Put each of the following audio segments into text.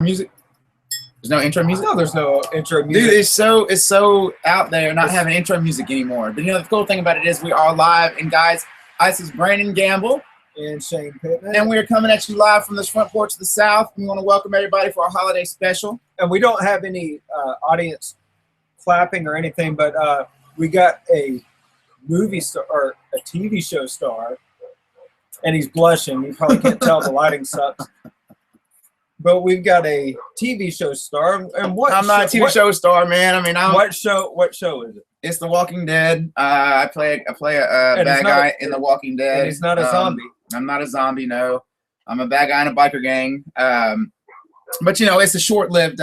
Music? There's no intro music? No, there's no intro music. Dude, it's so out there not having intro music anymore. But you know, the cool thing about it is we are live. And guys, this is Brandon Gamble. And Shane Pittman. And we're coming at you live from this front porch of the South. We want to welcome everybody for our holiday special. And we don't have any audience clapping or anything, but we got a movie star or a TV show star. And he's blushing. You probably can't tell the lighting sucks. But we've got a TV show star, and what? I'm not a TV show star, man. I mean, what show is it? It's The Walking Dead. I play a bad guy in The Walking Dead. And he's not a zombie. I'm not a zombie. No, I'm a bad guy in a biker gang. But you know, it's a short-lived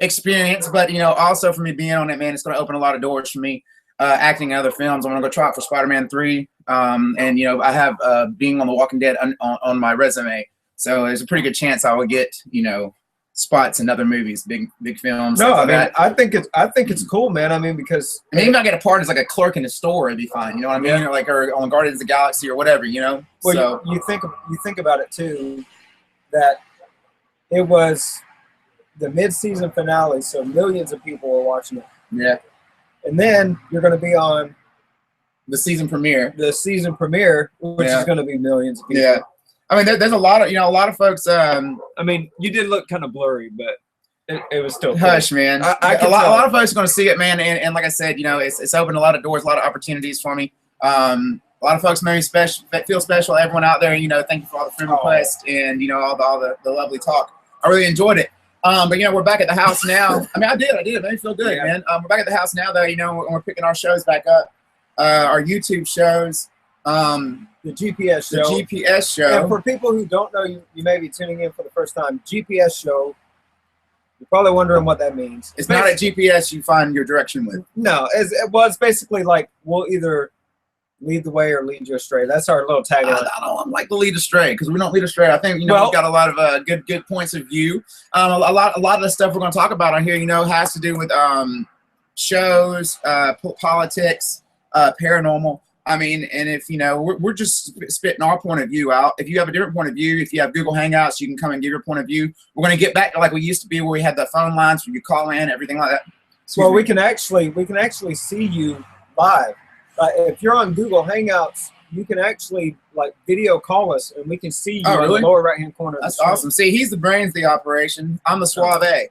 experience. But you know, also for me being on it, man, it's going to open a lot of doors for me. Acting in other films. I'm going to go try out for Spider-Man 3. And you know, I have being on The Walking Dead on my resume. So there's a pretty good chance I will get, you know, spots in other movies, big films. No, I mean, I think it's cool, man. I mean, because maybe if I get a part as like a clerk in a store, it'd be fine. You know what I mean? Yeah. Or on Guardians of the Galaxy or whatever. You know. Well, so you think about it too, that it was the mid-season finale, so millions of people were watching it. Yeah. And then you're going to be on the season premiere. The season premiere, which is going to be millions of people. Yeah. I mean, there's a lot of folks. I mean, you did look kind of blurry, but it was still hush, man. A lot of folks are going to see it, man. And like I said, you know, it's opened a lot of doors, a lot of opportunities for me. A lot of folks made me feel special. Everyone out there, you know, thank you for all the friend requests and you know all the lovely talk. I really enjoyed it. But you know, we're back at the house now. I mean, I did. It made me feel good, man. We're back at the house now, though. You know, we're picking our shows back up, our YouTube shows. The GPS show. The GPS show. And for people who don't know, you may be tuning in for the first time. GPS show. You're probably wondering what that means. It's not a GPS you find your direction with. No, it's basically like we'll either lead the way or lead you astray. That's our little tagline. I don't like to lead astray because we don't lead astray. I think we've got a lot of good points of view. A lot of the stuff we're going to talk about on here, you know, has to do with shows, politics, paranormal. I mean, and if, you know, we're just spitting our point of view out. If you have a different point of view, if you have Google Hangouts, you can come and give your point of view. We're going to get back to like we used to be where we had the phone lines where you call in, everything like that. We can actually see you live. If you're on Google Hangouts, you can actually like video call us and we can see you in the lower right-hand corner. That's awesome. See, he's the brains of the operation. I'm the suave.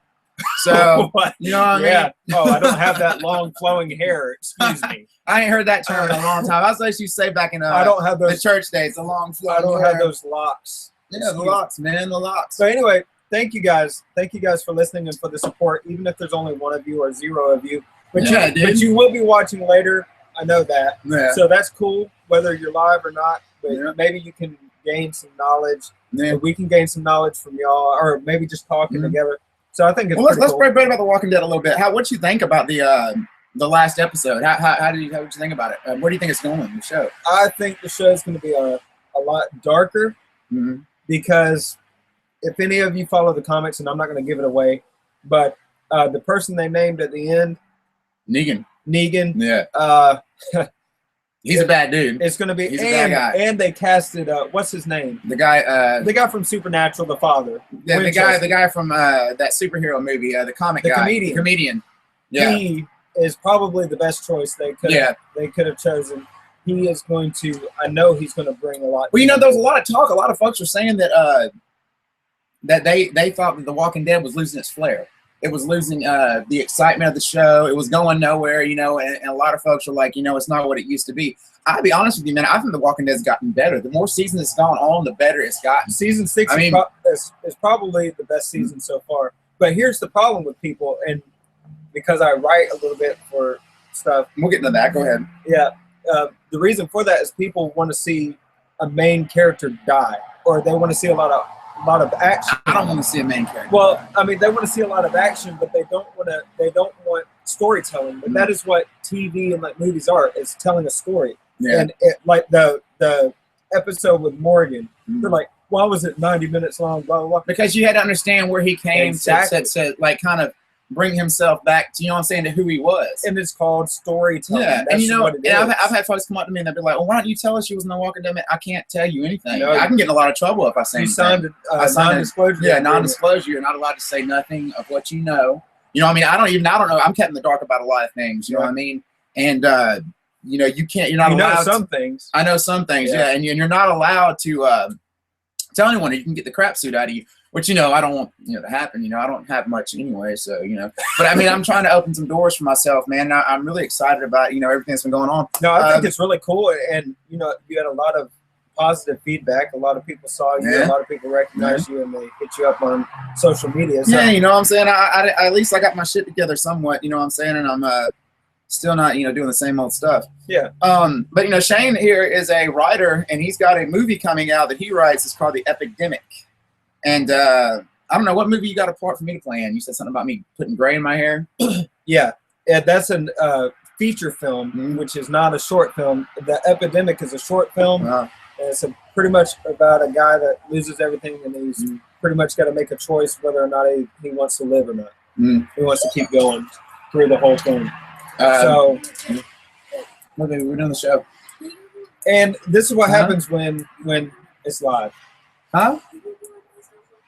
So, you know what I mean? Oh, I don't have that long flowing hair. Excuse me. I ain't heard that term in a long time. That's what you say back in I don't have those, the church days, the long flowing I don't hair. have those locks. Yeah, the locks, man, the locks. So anyway, thank you guys. Thank you guys for listening and for the support, even if there's only one of you or zero of you. But, but you will be watching later. I know that. Yeah. So that's cool, whether you're live or not. But maybe you can gain some knowledge. Yeah. We can gain some knowledge from y'all, or maybe just talking together. So I think it's let's cool. break about The Walking Dead a little bit. What you think about the last episode? How did you think about it? Where do you think it's going, the show? I think the show is going to be a lot darker because if any of you follow the comics, and I'm not going to give it away, but the person they named at the end, Negan. Yeah. He's a bad dude. It's going to be, a bad guy. And they casted, what's his name? The guy from Supernatural, the father. Yeah, the guy from that superhero movie, the comic guy. The comedian. Yeah. He is probably the best choice they could have chosen. He is going to, I know he's going to bring a lot. Well, you know, there was a lot of talk. A lot of folks were saying that that they thought that The Walking Dead was losing its flair. It was losing the excitement of the show. It was going nowhere, you know, and a lot of folks were like, you know, it's not what it used to be. I'll be honest with you, man. I think The Walking Dead's gotten better. The more seasons it's gone on, the better it's gotten. Season 6 is probably the best season so far. But here's the problem with people, and because I write a little bit for stuff. We'll get into that. Go ahead. Yeah. The reason for that is people want to see a main character die, or they want to see a lot of action. I don't want to see a main character. Well, I mean, they want to see a lot of action, but they don't want storytelling. But that is what TV and like movies are, is telling a story. Yeah. And like the episode with Morgan, they're like, why was it 90 minutes long, blah, blah, blah. Because you had to understand where he came to like kind of bring himself back to, you know what I'm saying, to who he was. And it's called storytelling. Yeah, That's and you know, what it and is. I've had folks come up to me and they'll be like, "Well, why don't you tell us you was in the Walking Dead?" I can't tell you anything. No, I can get in a lot of trouble if I say You anything. signed I signed non-disclosure. Yeah, non-disclosure. You're not allowed to say nothing of what you know. You know what I mean? I don't know. I'm kept in the dark about a lot of things. You know what I mean? And you know, you can't. You're not allowed. Some things. I know some things. Yeah, and you're not allowed to tell anyone. You can get the crap suit out of you. Which, you know, I don't want, you know, to happen. You know, I don't have much anyway, so, you know. But, I mean, I'm trying to open some doors for myself, man. I'm really excited about, you know, everything that's been going on. No, I think it's really cool. And, you know, you had a lot of positive feedback. A lot of people saw you. Yeah. A lot of people recognized you, and they hit you up on social media. So. Yeah, you know what I'm saying? I at least I got my shit together somewhat, you know what I'm saying? And I'm still not, you know, doing the same old stuff. Yeah. But, you know, Shane here is a writer, and he's got a movie coming out that he writes. It's called The Epidemic. And, I don't know, what movie you got a part for me to play in? You said something about me putting gray in my hair? Yeah, that's a feature film, which is not a short film. The Epidemic is a short film. And it's pretty much about a guy that loses everything, and he's pretty much got to make a choice whether or not he wants to live or not. He wants to keep going through the whole thing. So we're doing the show. And this is what happens when it's live. Huh?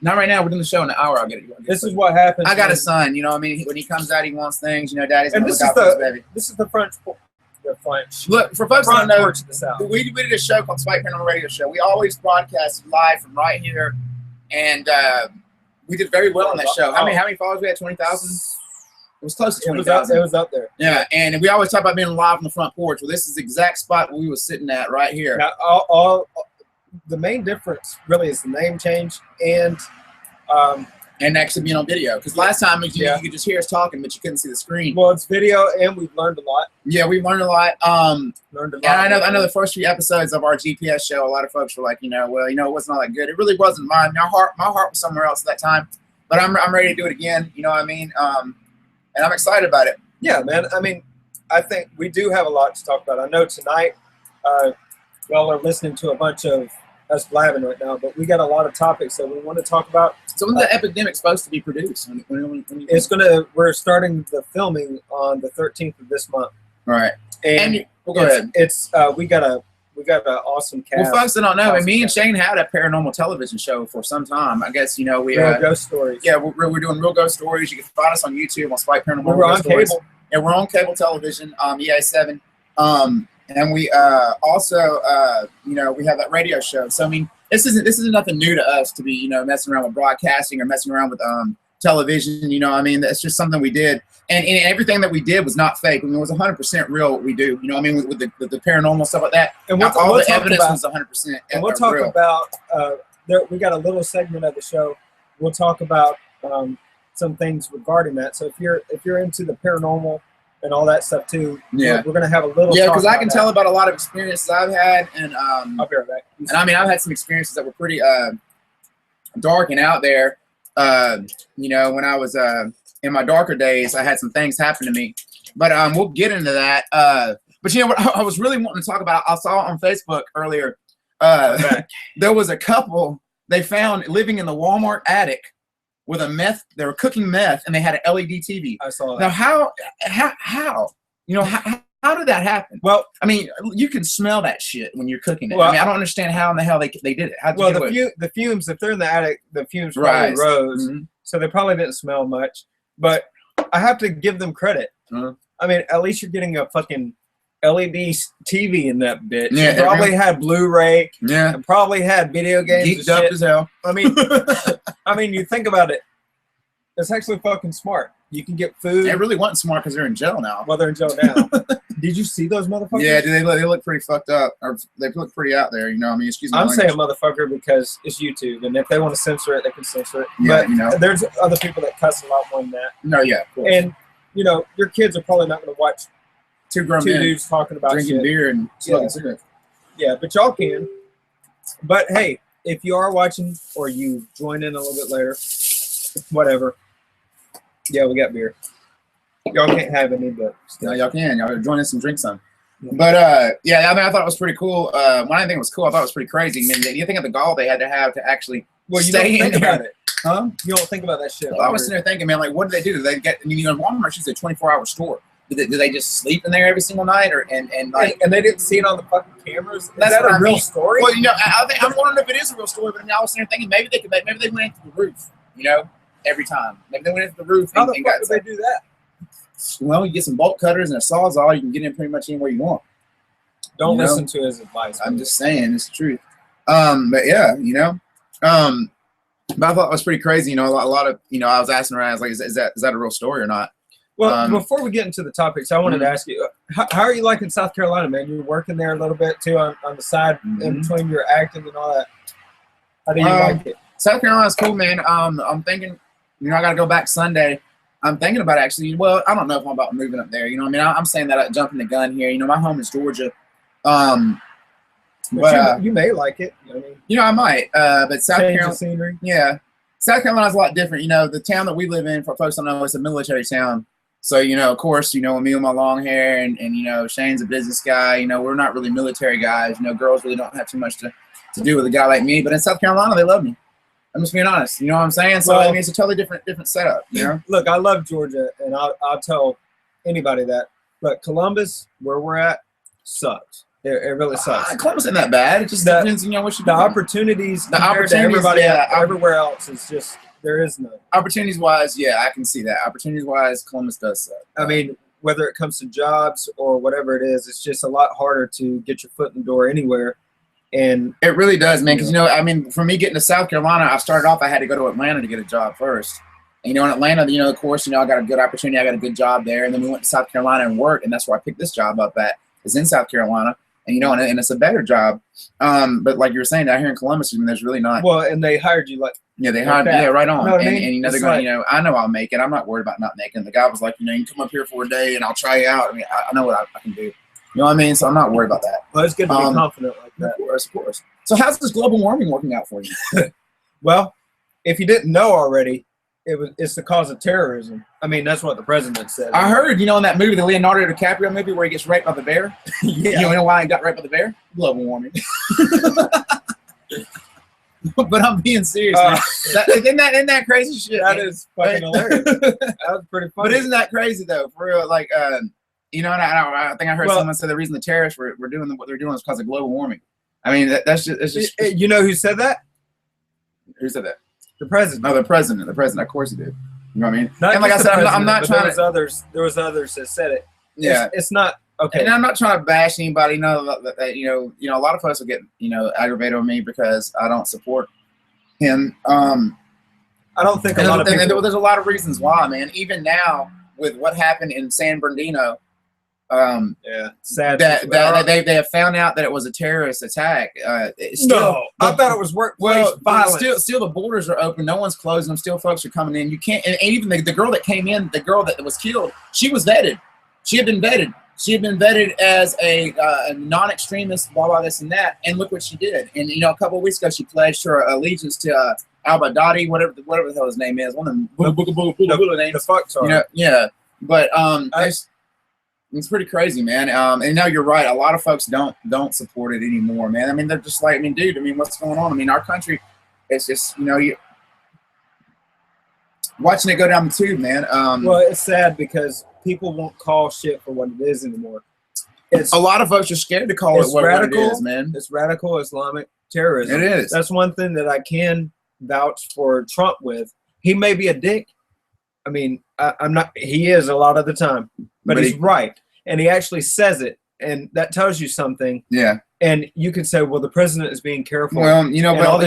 Not right now. We're doing the show in an hour. I'll get it. This is what happens. I got a son. You know what I mean? When he comes out, he wants things. You know, Daddy's and gonna look out for his baby. This is the front. Look, for folks that don't know, porch of the South. We did a show called Spike Paranormal Radio Show. We always broadcast live from right here, and we did very well on that show. How many followers we had? 20,000. It was close to 20,000. It was up there. Yeah, and we always talk about being live on the front porch. Well, this is the exact spot where we were sitting at right here. Now, all the main difference really is the name change and actually being on video. Because last time you could just hear us talking, but you couldn't see the screen. Well, it's video, and we've learned a lot. Yeah, we've learned a lot. Learned a lot. And I know the first few episodes of our GPS show, a lot of folks were like, you know, well, you know, it wasn't all that good. It really wasn't mine. My heart was somewhere else at that time. But I'm ready to do it again. You know what I mean? And I'm excited about it. Yeah, man. I mean, I think we do have a lot to talk about. I know tonight, y'all are listening to a bunch of us blabbing right now, but we got a lot of topics that we want to talk about. So when the Epidemic's supposed to be produced? We're starting the filming on the 13th of this month. Right. And go ahead. We got an awesome cast. Well, folks that don't know, I mean, me and Shane had a paranormal television show for some time. I guess, you know, we Real ghost stories. Yeah, we're doing real ghost stories. You can find us on YouTube on Spike Paranormal. We're on cable. Yeah, we're on cable television, EA7. And we also, you know, we have that radio show. So I mean, this isn't nothing new to us to be, you know, messing around with broadcasting or messing around with television. You know, I mean, that's just something we did, and everything that we did was not fake. I mean, it was 100% real what we do. You know, I mean, with the paranormal stuff like that. And all the evidence was 100%. And we'll talk about. We got a little segment of the show. We'll talk about some things regarding that. So if you're into the paranormal and all that stuff too, we're gonna have a little. Yeah, because I can tell about a lot of experiences I've had, and I'll be right back. And I mean, I've had some experiences that were pretty dark and out there. You know, when I was in my darker days, I had some things happen to me, but we'll get into that. But you know what, I was really wanting to talk about. I saw on Facebook earlier. There was a couple they found living in the Walmart attic with a meth. They were cooking meth, and they had an LED TV. I saw that. Now, how? You know, how did that happen? Well, I mean, you can smell that shit when you're cooking it. Well, I mean, I don't understand how in the hell they did it. The fumes, if they're in the attic, the fumes probably rose. So they probably didn't smell much. But I have to give them credit. I mean, at least you're getting a fucking LED TV in that bitch. Yeah, it probably had Blu-ray. Yeah. It probably had video games. Geeked up as hell. I mean, you think about it. It's actually fucking smart. You can get food. It really wasn't smart because they're in jail now. Well, they're in jail now. Did you see those motherfuckers? Yeah, they look pretty fucked up. Or they look pretty out there, you know. I mean, excuse me. I'm saying motherfucker because it's YouTube, and if they want to censor it, they can censor it. Yeah, but you know. There's other people that cuss a lot more than that. No, yeah, of course. And you know, your kids are probably not going to watch two dudes talking about drinking beer and smoking cigarettes. Yeah, but y'all can. But hey, if you are watching or you join in a little bit later, whatever. Yeah, we got beer. Y'all can't have any, but still. No, y'all can. Y'all join us and drink some. Yeah. But yeah, I mean, I thought it was pretty cool. When I think it was cool, I thought it was pretty crazy. I mean, you think of the gall they had to have to actually Well, you don't think about it. Huh? You don't think about that shit. Well, I was sitting there thinking, man, like, what do they do? Do they get? I mean, Walmart is a 24-hour store. Do they just sleep in there every single night, or and they didn't see it on the fucking cameras? Is that's that a real story? Well, I'm wondering if it is a real story. But I was sitting there thinking maybe they went into the roof. Every time. Maybe they went into the roof. How the fuck would they do that? Well, you get some bolt cutters and a sawzall. You can get in pretty much anywhere you want. Don't listen to his advice. I'm just saying, it's the truth. But yeah, but I thought it was pretty crazy. A lot of, I was asking around, I was like, is that a real story or not? Well, before we get into the topics, I wanted to ask you, how are you liking South Carolina, man? You're working there a little bit too on the side in between your acting and all that. How do you like it? South Carolina's cool, man. I'm thinking, I got to go back Sunday. I'm thinking about actually, well, I don't know if I'm about moving up there. I'm saying that I'm jumping the gun here. My home is Georgia. But you may like it. I might. But South Carolina, scenery. Yeah, South Carolina's a lot different. The town that we live in, for folks don't know, it's a military town. So of course, me with my long hair and Shane's a business guy. We're not really military guys. Girls really don't have too much to do with a guy like me. But in South Carolina, they love me. I'm just being honest. You know what I'm saying? So well, it's a totally different setup. Look, I love Georgia, and I'll tell anybody that. But Columbus, where we're at, sucks. It really sucks. Columbus isn't that bad. It just depends, what you do. Opportunities to everybody everywhere else is just, there is none. Opportunities wise, yeah, I can see that. Opportunities wise, Columbus does suck. I mean, whether it comes to jobs or whatever it is, it's just a lot harder to get your foot in the door anywhere. And it really does, man. Because for me getting to South Carolina, I started off, I had to go to Atlanta to get a job first. And in Atlanta, of course, I got a good opportunity. I got a good job there, and then we went to South Carolina and worked, and that's where I picked this job up at. Is in South Carolina. And and it's a better job, but like you were saying, down here in Columbus, there's really not. Well, and they hired you they hired me, right on. I mean? And they're going, I know I'll make it. I'm not worried about not making it. The guy was like, you can come up here for a day and I'll try you out. I know what I can do. You know what I mean? So I'm not worried about that. Well, it's good to be confident like that. Of course. So how's this global warming working out for you? Well, if you didn't know already, it's the cause of terrorism. I mean, that's what the president said. I heard, in that movie, the Leonardo DiCaprio movie where he gets raped by the bear. Yeah. You know why he got raped by the bear? Global warming. But I'm being serious, man. Isn't that crazy shit? That is fucking hilarious. That was pretty funny. But isn't that crazy though? For real, like, and I think I heard someone say the reason the terrorists were doing what they're doing is because of global warming. I mean, that's just. You know who said that? Who said that? The president. No, the president. Of course he did. You know what I mean? Not and like I said, I'm not trying there was others that said it. Yeah. It's not okay. And I'm not trying to bash anybody. A lot of folks will get aggravated with me because I don't support him. I don't think a lot of people. There's a lot of reasons why, man. Even now with what happened in San Bernardino. Sad. That they have found out that it was a terrorist attack. I thought it was workplace violence. Still the borders are open. No one's closing them. Still, folks are coming in. You can't. And even the girl that came in, the girl that was killed, she was vetted. She had been vetted. She had been vetted as a non-extremist, blah blah this and that. And look what she did. And a couple of weeks ago, she pledged her allegiance to al-Baghdadi, whatever the hell his name is. One of them names. The fuck. Yeah. But it's pretty crazy, man. And now you're right. A lot of folks don't support it anymore, man. I mean, they're just like, dude, what's going on? I mean, our country, it's just, you watching it go down the tube, man. Well, it's sad because people won't call shit for what it is anymore. A lot of folks are scared to call it what it is, man. It's radical Islamic terrorism. It is. That's one thing that I can vouch for Trump with. He may be a dick. I mean, I'm not. He is a lot of the time, but he's right. And he actually says it, and that tells you something. Yeah. And you could say, well, the president is being careful. Well, but you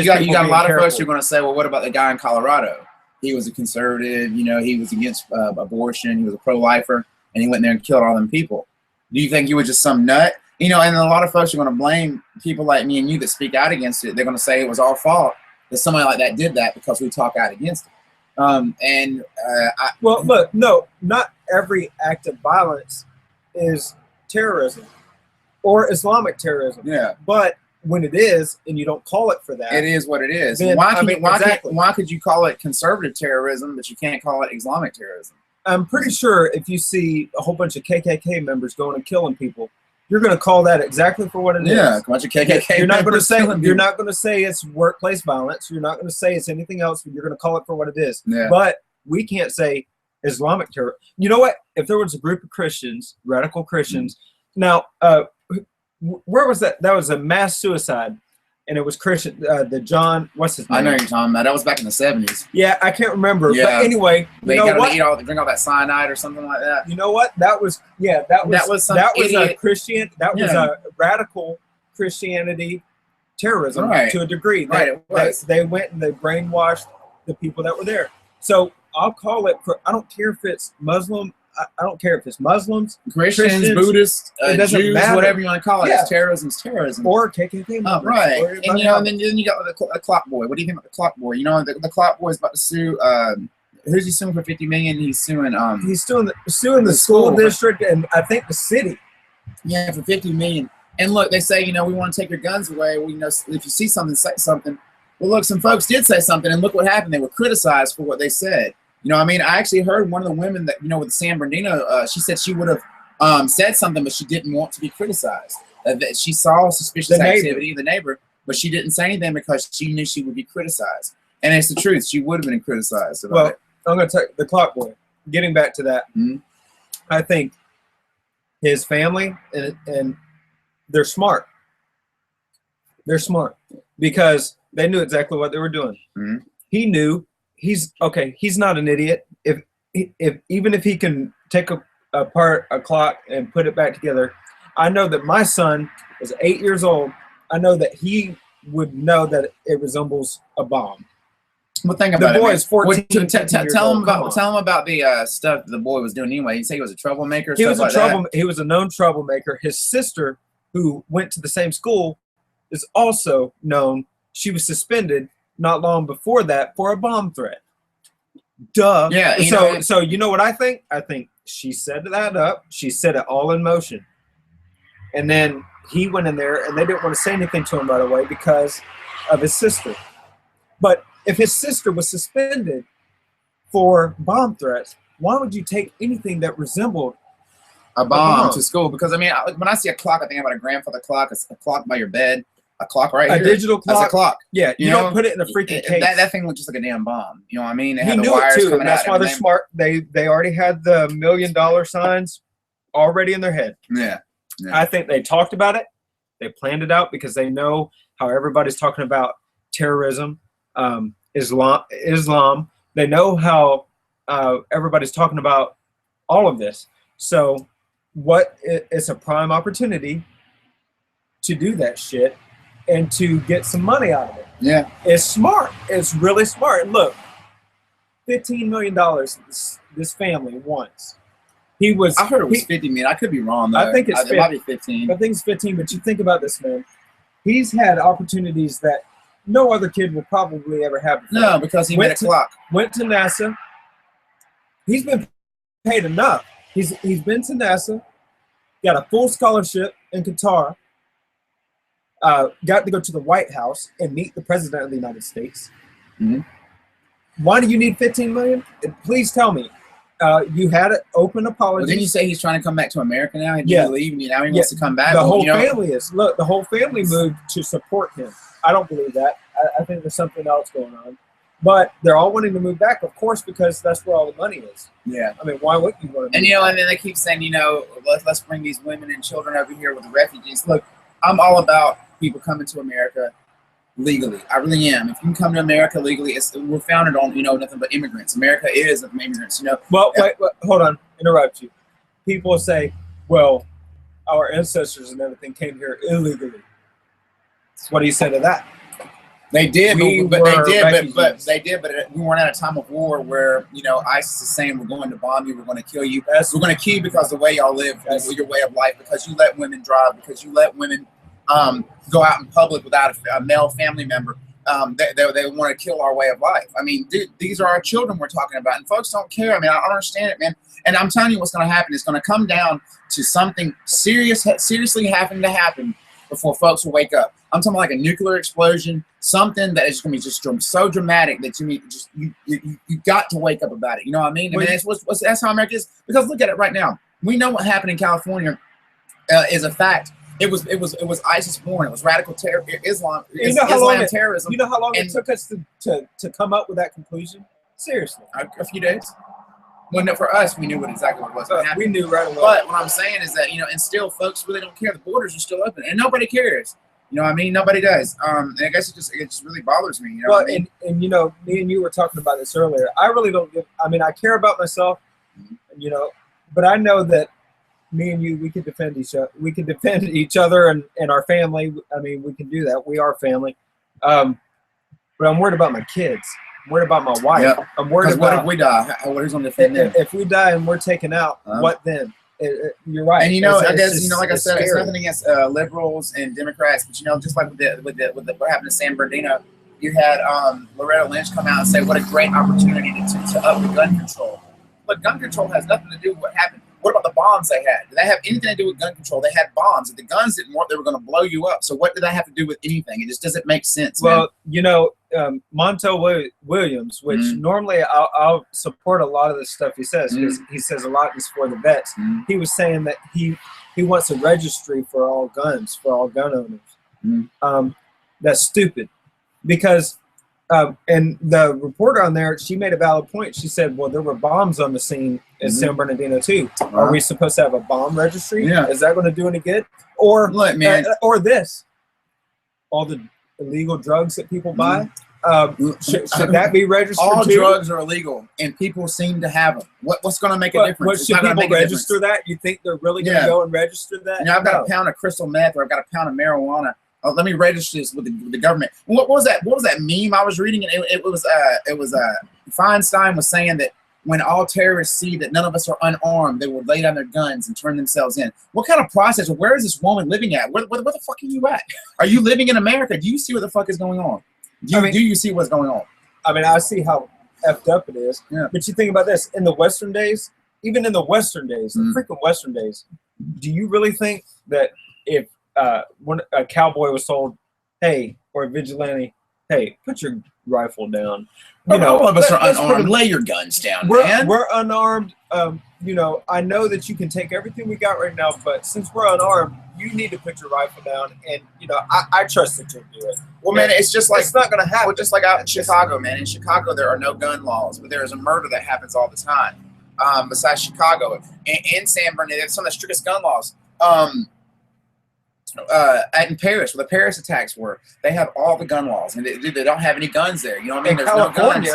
got a lot of folks who are going to say, well, what about the guy in Colorado? He was a conservative. He was against abortion. He was a pro-lifer, and he went there and killed all them people. Do you think he was just some nut? And a lot of folks are going to blame people like me and you that speak out against it. They're going to say it was our fault that somebody like that did that because we talk out against it. Well, look, no, not every act of violence is terrorism or Islamic terrorism. Yeah. But when it is, and you don't call it for that, it is what it is. Then, why could you call it conservative terrorism, but you can't call it Islamic terrorism? I'm pretty sure if you see a whole bunch of KKK members going and killing people, you're going to call that exactly for what it is. Yeah, a bunch of KKK. You're not going to say killing you're people. not going to say it's workplace violence. You're not going to say it's anything else. You're going to call it for what it is. Yeah. But we can't say Islamic terror. You know what? If there was a group of Christians, radical Christians, now where was that? That was a mass suicide, and it was Christian. The John, what's his name? I know you're talking about. That was back in the 70s. Yeah, I can't remember. Yeah. But anyway, They you know got what? to drink all that cyanide or something like that. You know what? That was some a idiot. Christian. That was Yeah. a radical Christianity terrorism Right. to a degree. Right, it was. They went and they brainwashed the people that were there. So I'll call it. I don't care if it's Muslim. I don't care if it's Muslims, Christians, Buddhists, it doesn't Jews, matter. whatever you want to call it. Yeah. It's terrorism. It's terrorism. or KKK. Oh, members, right. or And, you know, and then you got the clock boy. What do you think about the clock boy? You know, the clock boy is about to sue. Who's he suing for $50 million? He's suing. he's suing the school district and I think the city. Yeah, for $50 million. And look, they say, you know, we want to take your guns away. Well, you know, if you see something, say something. Well, look, some folks did say something, and look what happened. They were criticized for what they said. You know, I mean, I actually heard one of the women that, you know, with San Bernardino, she said she would have said something, but she didn't want to be criticized. That she saw suspicious activity in the neighbor, but she didn't say anything because she knew she would be criticized. And it's the truth. She would have been criticized about it. I'm going to take the clock boy. Getting back to that, I think his family and they're smart. They're smart because they knew exactly what they were doing. He knew he's not an idiot. If even if he can take apart a clock and put it back together, I know that my son is 8 years old. I know that he would know that it resembles a bomb. Well, think about The boy it. is 14. Tell him about the stuff the boy was doing anyway. He said he was a troublemaker. He was He was a known troublemaker. His sister, who went to the same school, is also known. She was suspended not long before that for a bomb threat. Duh. Yeah. So you know what I think? I think she set that up. She set it all in motion. And then he went in there, and they didn't want to say anything to him right away because of his sister. But if his sister was suspended for bomb threats, why would you take anything that resembled a bomb to school? Because, I mean, when I see a clock, I think about a grandfather clock, a clock by your bed, a clock right here. A digital clock. That's a clock. Yeah, you don't put it in a freaking case. That thing looked just like a damn bomb. You know what I mean? It He had the knew wires it too, coming and that's out, why they're smart. They already had the $1 million signs already in their head. Yeah. I think they talked about it. They planned it out because they know how everybody's talking about terrorism, Islam. They know how everybody's talking about all of this. So it's a prime opportunity to do that shit and to get some money out of it. Yeah. It's smart. It's really smart. Look, $15 million this family wants. I heard it was 50 million. I could be wrong though. I think it's it might be 15. I think it's 15, but you think about this, man. He's had opportunities that no other kid will probably ever have before. No, because he made a clock. Went to NASA. He's been paid enough. He's been to NASA, got a full scholarship in Qatar, got to go to the White House and meet the President of the United States. Why do you need 15 million? Please tell me. You had an open apology. Well, didn't you say he's trying to come back to America now? He didn't leave, and now he wants to come back. The whole family is. Look, the whole family moved to support him. I don't believe that. I think there's something else going on. But they're all wanting to move back, of course, because that's where all the money is. Yeah. I mean, why wouldn't you want to move back? And then they keep saying, let's bring these women and children over here with the refugees. Look, I'm all about people coming to America legally. I really am. If you can come to America legally, we're founded on, nothing but immigrants. America is of immigrants, Well, wait, hold on. Interrupt you. People say, well, our ancestors and everything came here illegally. What do you say to that? They did, but we weren't at a time of war where, ISIS is saying we're going to bomb you, we're going to kill you. We're going to kill you because of the way y'all live, your way of life, because you let women drive, because you let women go out in public without a male family member. They want to kill our way of life. I mean, dude, these are our children we're talking about, and folks don't care. I mean, I don't understand it, man. And I'm telling you what's going to happen. It's going to come down to something seriously having to happen before folks will wake up. I'm talking like a nuclear explosion, something that is going to be just so dramatic that you got to wake up about it. You know what I mean? I mean, that's how America is. Because look at it right now. We know what happened in California is a fact. It was ISIS born. It was radical terror, Islam, terrorism. You know how long it took us to come up with that conclusion? Seriously, a few days. Well, no, for us, we knew exactly what was going to happen. We knew right away. But what I'm saying is that, and still, folks really don't care. The borders are still open, and nobody cares. You know what I mean? Nobody does. And I guess it just really bothers me. You know well, what I mean? and me and you were talking about this earlier. I really don't give. I mean, I care about myself, but I know that me and you, we can defend each other. We can defend each other and our family. I mean, we can do that. We are family. But I'm worried about my kids. I'm worried about my wife. Yep. I'm worried about what if we die? Who's going to defend them? If we die and we're taken out, what then? You're right. And I guess like I said, it's nothing against liberals and Democrats, but just like with what happened to San Bernardino, you had Loretta Lynch come out and say what a great opportunity to up the gun control. But gun control has nothing to do with what happened. What about the bombs they had? Did that have anything to do with gun control? They had bombs. If the guns didn't work, they were going to blow you up. So what did that have to do with anything? It just doesn't make sense. Well, Montel Williams, which normally I'll support a lot of the stuff he says because he says a lot is for the vets. He was saying that he wants a registry for all guns, for all gun owners. That's stupid because and the reporter on there, she made a valid point. She said, well, there were bombs on the scene in San Bernardino too. Are we supposed to have a bomb registry? Yeah. Is that going to do any good? Or look, man, or this, all the illegal drugs that people buy, should that be registered all too? drugs are illegal, and people seem to have them. What's going to make a difference? Should people register that? You think they're really going to go and register that? I've got a pound of crystal meth, or I've got a pound of marijuana. Let me register this with the government. What was that? What was that meme I was reading? It was Feinstein was saying that when all terrorists see that none of us are unarmed, they will lay down their guns and turn themselves in. What kind of process? Where is this woman living at? Where the fuck are you at? Are you living in America? Do you see what the fuck is going on? Do you see what's going on? I mean, I see how effed up it is. Yeah. But you think about this. In the Western days, even in the Western days, the freaking Western days, do you really think that if when a cowboy was told, hey, or a vigilante, hey, put your rifle down. All of us are unarmed. Lay your guns down, man. We're unarmed. I know that you can take everything we got right now, but since we're unarmed, you need to put your rifle down. And, I trust that you'll do it. Well, man, it's just like, it's not going to happen. Well, just like out in Chicago, man. In Chicago, there are no gun laws, but there is a murder that happens all the time. Besides Chicago and San Bernardino, some of the strictest gun laws. In Paris, where the Paris attacks were, they have all the gun laws, and they don't have any guns there. You know what I mean? There's no guns.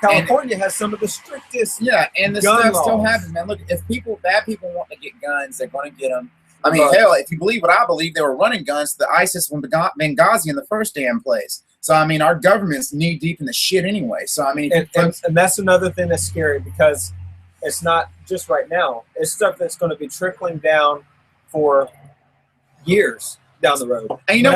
California has some of the strictest. Yeah, and this stuff still happens, man. Look, if bad people want to get guns, they're going to get them. I mean, hell, if you believe what I believe, they were running guns to the ISIS from Benghazi in the first damn place. So I mean, our government's knee deep in the shit anyway. So I mean, and that's another thing that's scary because it's not just right now. It's stuff that's going to be trickling down for years down the road. And you know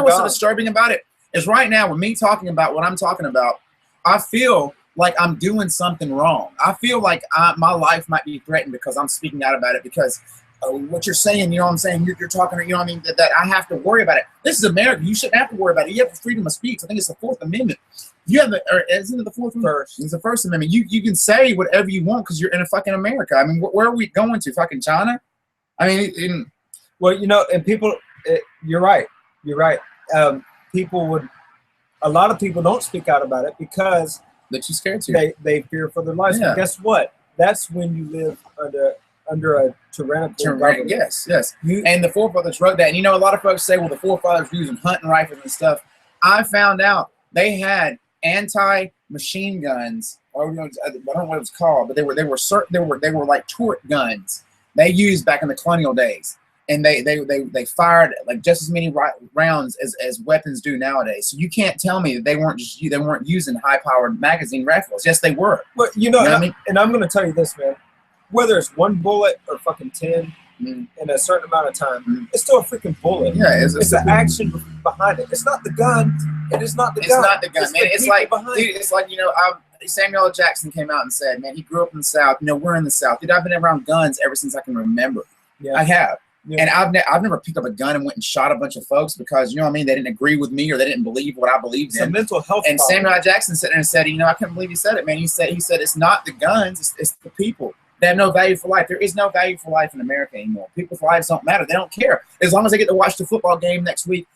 what's so disturbing about it is right now with me talking about what I'm talking about, I feel like I'm doing something wrong. I feel like my life might be threatened because I'm speaking out about it because what you're saying, you know what I'm saying? You're talking, you know what I mean? That I have to worry about it. This is America. You shouldn't have to worry about it. You have the freedom of speech. I think it's the Fourth Amendment. You have isn't it the Fourth Amendment? It's the First Amendment. You can say whatever you want because you're in a fucking America. I mean, where are we going to? Fucking China? I mean, well, and people, you're right. You're right. A lot of people don't speak out about it because they're too scared to. They fear for their lives. Yeah. But guess what? That's when you live under a tyrannical government. Yes. And the forefathers wrote that. And a lot of folks say, well, the forefathers were using hunting rifles and stuff. I found out they had anti-machine guns, or I don't know what it was called, but they were like turret guns they used back in the colonial days. And they fired like just as many rounds as weapons do nowadays. So you can't tell me that they weren't using high-powered magazine rifles. Yes, they were. But what I mean? And I'm going to tell you this, man. Whether it's one bullet or fucking 10 in a certain amount of time, it's still a freaking bullet. Yeah, it's the action behind it. It's not the gun. It is not the gun. It's not the gun, man. It's like, dude, it's like Samuel L. Jackson came out and said, man, he grew up in the South. We're in the South. Dude, I've been around guns ever since I can remember. Yeah. I have. Yeah. And I've never picked up a gun and went and shot a bunch of folks because, you know what I mean, they didn't agree with me or they didn't believe what I believed in. It's a mental health And problem. Samuel L. Jackson sat there and said, I couldn't believe he said it, man. He said it's not the guns, it's the people. They have no value for life. There is no value for life in America anymore. People's lives don't matter. They don't care. As long as they get to watch the football game next week,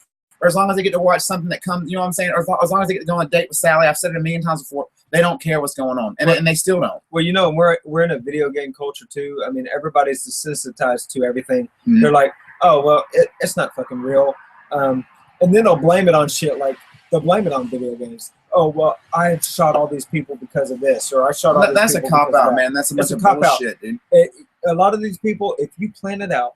or as long as they get to watch something that comes, you know what I'm saying? Or as long as they get to go on a date with Sally, I've said it a million times before, they don't care what's going on. And they still don't. Well, you know, we're in a video game culture too. I mean, everybody's desensitized to everything. Mm-hmm. They're like, oh, well, it's not fucking real. And then they'll blame it on shit. Like, they'll blame it on video games. Oh, well, I shot all these people because of this, or I shot all these That's people a cop out, that. man. That's a bunch of bullshit, dude. A lot of these people, if you plan it out,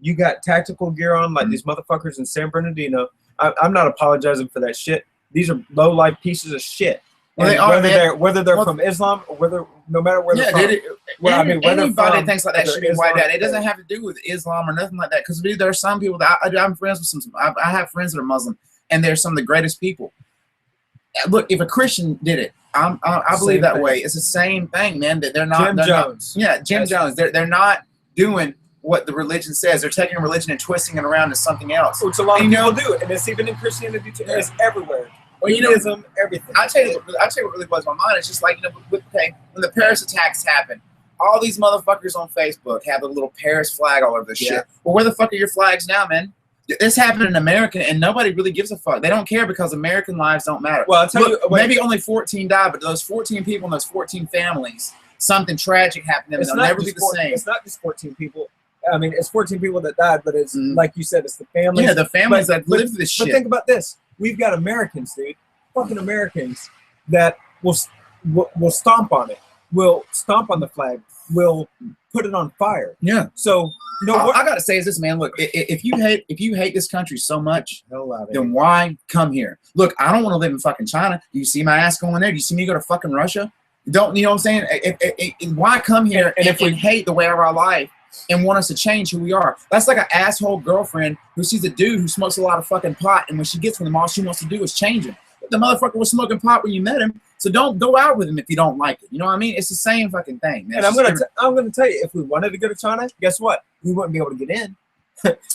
you got tactical gear on, like these motherfuckers in San Bernardino. I'm not apologizing for that shit. These are low life pieces of shit. Well, whether they're from Islam or no matter where they're from. Anybody thinks like that should be wiped out. It doesn't have to do with Islam or nothing like that. Because there are some people that I'm friends with. I have friends that are Muslim, and they're some of the greatest people. Look, if a Christian did it, I believe that way. It's the same thing, man. That they're not. Jim Jones. Jim Jones. They're not doing what the religion says. They're taking religion and twisting it around to something else. Which a lot of people do, and it's even in Christianity too. It's everywhere. Well, Buddhism, everything. I tell you what really blows my mind. It's just like, when the Paris attacks happened, all these motherfuckers on Facebook have a little Paris flag all over their shit. Well, where the fuck are your flags now, man? This happened in America, and nobody really gives a fuck. They don't care because American lives don't matter. Well, I'll tell you, maybe only 14 died, but those 14 people and those 14 families, something tragic happened to them. They'll never be the same. It's not just 14 people. I mean, it's 14 people that died, but it's like you said, it's the families. Yeah, the families that live this shit. But think about this: we've got Americans, dude, fucking Americans, that will stomp on it, will stomp on the flag, will put it on fire. Yeah. So what I gotta say is this, man. Look, if you hate this country so much, then why come here? Look, I don't want to live in fucking China. Do you see my ass going there? Do you see me go to fucking Russia? Don't you know what I'm saying? Why come here and if we hate the way of our life and want us to change who we are? That's like an asshole girlfriend who sees a dude who smokes a lot of fucking pot, and when she gets with him, all she wants to do is change him. The motherfucker was smoking pot when you met him, so don't go out with him if you don't like it. You know what I mean? It's the same fucking thing, man. And I'm gonna tell you, if we wanted to go to China, guess what? We wouldn't be able to get in.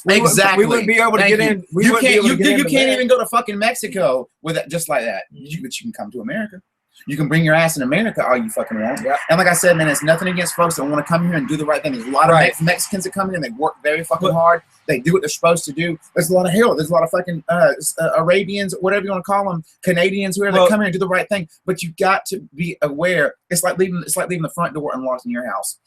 Exactly. We wouldn't be able to get in. You can't even go to fucking Mexico with it just like that. But you can come to America. You can bring your ass in America all you fucking want. Yeah. And like I said, man, it's nothing against folks that want to come here and do the right thing. There's a lot of Mexicans that come here and they work very fucking hard. They do what they're supposed to do. There's a lot of hell. There's a lot of fucking Arabians, whatever you want to call them, Canadians, whoever, they come here and do the right thing. But you got to be aware. It's like leaving the front door unlocked in your house,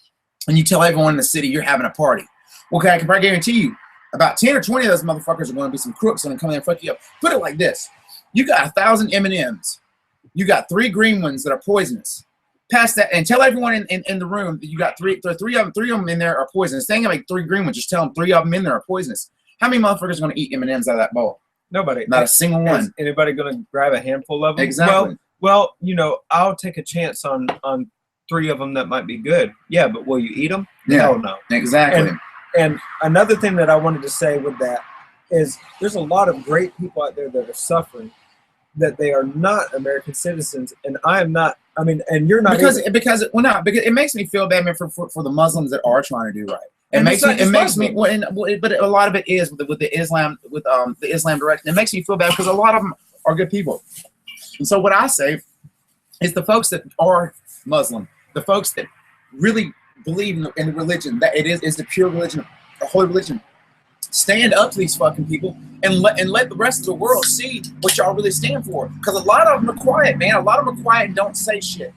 and you tell everyone in the city you're having a party. Okay, I can probably guarantee you about 10 or 20 of those motherfuckers are going to be some crooks and come in and fuck you up. Put it like this: you got 1,000 M&Ms. You got 3 green ones that are poisonous. Pass that and tell everyone in the room that you got three of them in there are poisonous. They ain't gonna make 3 green ones. Just tell them 3 of them in there are poisonous. How many motherfuckers are gonna eat M&Ms out of that bowl? Nobody. Not a single one. Is anybody gonna grab a handful of them? Exactly. Well, you know, I'll take a chance on 3 of them that might be good. Yeah, but will you eat them? Yeah. Hell no. Exactly. And another thing that I wanted to say with that is there's a lot of great people out there that are suffering that they are not American citizens, and I am not. I mean, and you're not because it makes me feel bad, man, for the Muslims that are trying to do right. It makes me but a lot of it is with the Islam direction. It makes me feel bad because a lot of them are good people. And so what I say is the folks that are Muslim, the folks that really believe in the religion, that it is the pure religion, the holy religion, stand up to these fucking people and let the rest of the world see what y'all really stand for. Because a lot of them are quiet, man. A lot of them are quiet and don't say shit.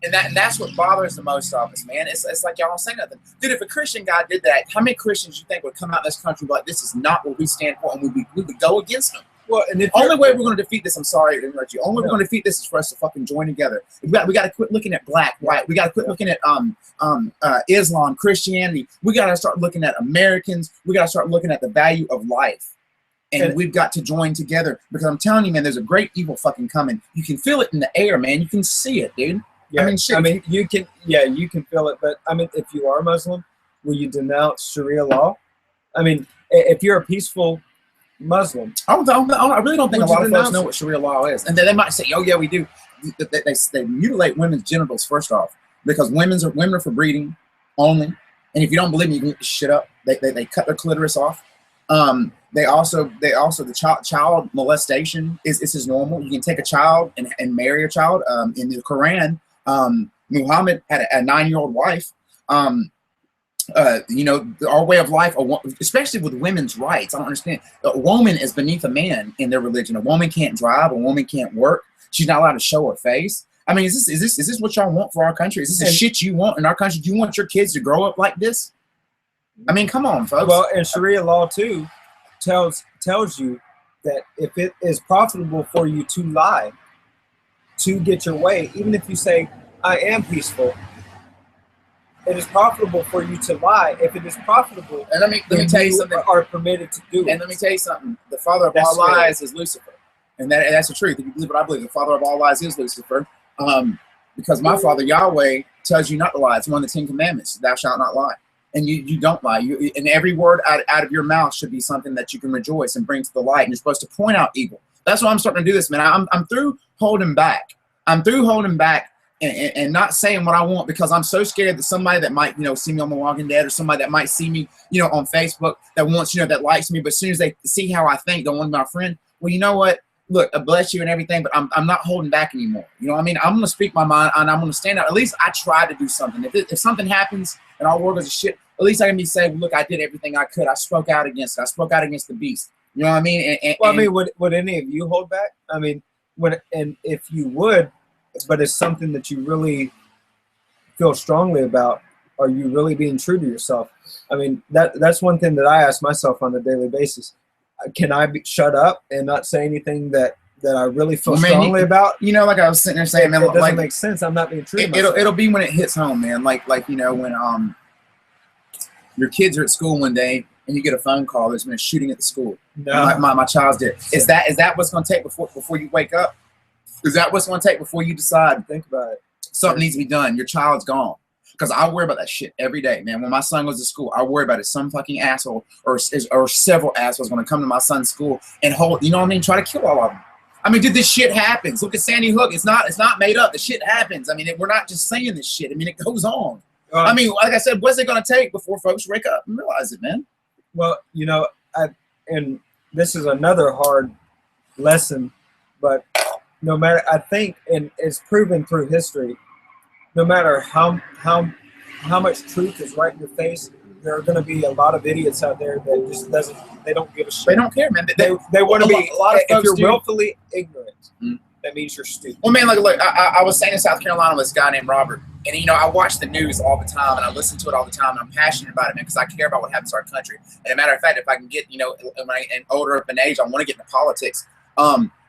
And that's what bothers the most of us, man. It's like y'all don't say nothing. Dude, if a Christian guy did that, how many Christians you think would come out in this country and be like, this is not what we stand for, and we would go against them? Well, and the only way we're going to defeat this, I'm sorry to interrupt you, only way we're going to defeat this is for us to fucking join together. We got to quit looking at black, white. We got to quit looking at Islam, Christianity. We got to start looking at Americans. We got to start looking at the value of life. And we've got to join together, because I'm telling you, man, there's a great evil fucking coming. You can feel it in the air, man. You can see it, dude. Yeah, I mean, shit. you can feel it. But I mean, if you are Muslim, will you denounce Sharia law? I mean, if you're a peaceful Muslim, I really don't think a lot of folks know what Sharia law is, and they might say, "Oh yeah, we do." They mutilate women's genitals first off, because women are for breeding only. And if you don't believe me, you can look this shit up. They cut their clitoris off. They also the child molestation is normal. You can take a child and marry a child. In the Quran, Muhammad had a 9-year-old wife. You know, our way of life, especially with women's rights. I don't understand. A woman is beneath a man in their religion. A woman can't drive. A woman can't work. She's not allowed to show her face. I mean, is this what y'all want for our country? Is this the shit you want in our country? Do you want your kids to grow up like this? I mean, come on, folks. Well, and Sharia law too tells you that if it is profitable for you to lie to get your way, even if you say I am peaceful, it is profitable for you to lie. If it is profitable, and let me tell you something. Are permitted to do. And let me tell you something. The father of all lies is Lucifer, and that's the truth. If you believe what I believe, the father of all lies is Lucifer. Because my father Yahweh tells you not to lie. It's one of the 10 Commandments. Thou shalt not lie, and you don't lie. And every word out of your mouth should be something that you can rejoice and bring to the light. And you're supposed to point out evil. That's why I'm starting to do this, man. I'm through holding back. I'm through holding back. And not saying what I want because I'm so scared that somebody that might, you know, see me on The Walking Dead or somebody that might see me, you know, on Facebook that wants, you know, that likes me, but as soon as they see how I think, don't want to be my friend. Well, you know what? Look, I bless you and everything, but I'm not holding back anymore. You know what I mean? I'm going to speak my mind and I'm going to stand out. At least I try to do something. If something happens and our world goes to shit, at least I can be saying, look, I did everything I could. I spoke out against it. I spoke out against the beast. You know what I mean? Well, I mean, would any of you hold back? I mean, if you would, but it's something that you really feel strongly about, are you really being true to yourself? I mean, that's one thing that I ask myself on a daily basis. Can I shut up and not say anything that I really feel strongly about? You know, like I was sitting there saying, man, it doesn't like, make sense. I'm not being true to myself. It'll be when it hits home, man. Like you know, when your kids are at school one day and you get a phone call, there's been a shooting at the school. No. My child's dead. Is that what's going to take before you wake up? Is that what's going to take before you decide? Think about it. Something needs to be done. Your child's gone. Because I worry about that shit every day, man. When my son goes to school, I worry about it. Some fucking asshole or several assholes going to come to my son's school and hold, you know what I mean? Try to kill all of them. I mean, dude, this shit happens. Look at Sandy Hook. It's not made up. The shit happens. I mean, we're not just saying this shit. I mean, it goes on. I mean, like I said, what's it going to take before folks wake up and realize it, man? Well, you know, and this is another hard lesson, but no matter, I think, and it's proven through history, no matter how much truth is right in your face, there are going to be a lot of idiots out there that just they don't give a shit. They don't care, man. They want to be, a lot of if you're do. willfully ignorant, that means you're stupid. Well, man, look, I was staying in South Carolina with this guy named Robert, and, you know, I watch the news all the time, and I listen to it all the time, and I'm passionate about it, man, because I care about what happens to our country. And as a matter of fact, if I can get, you know, and older up in age, I want to get into politics.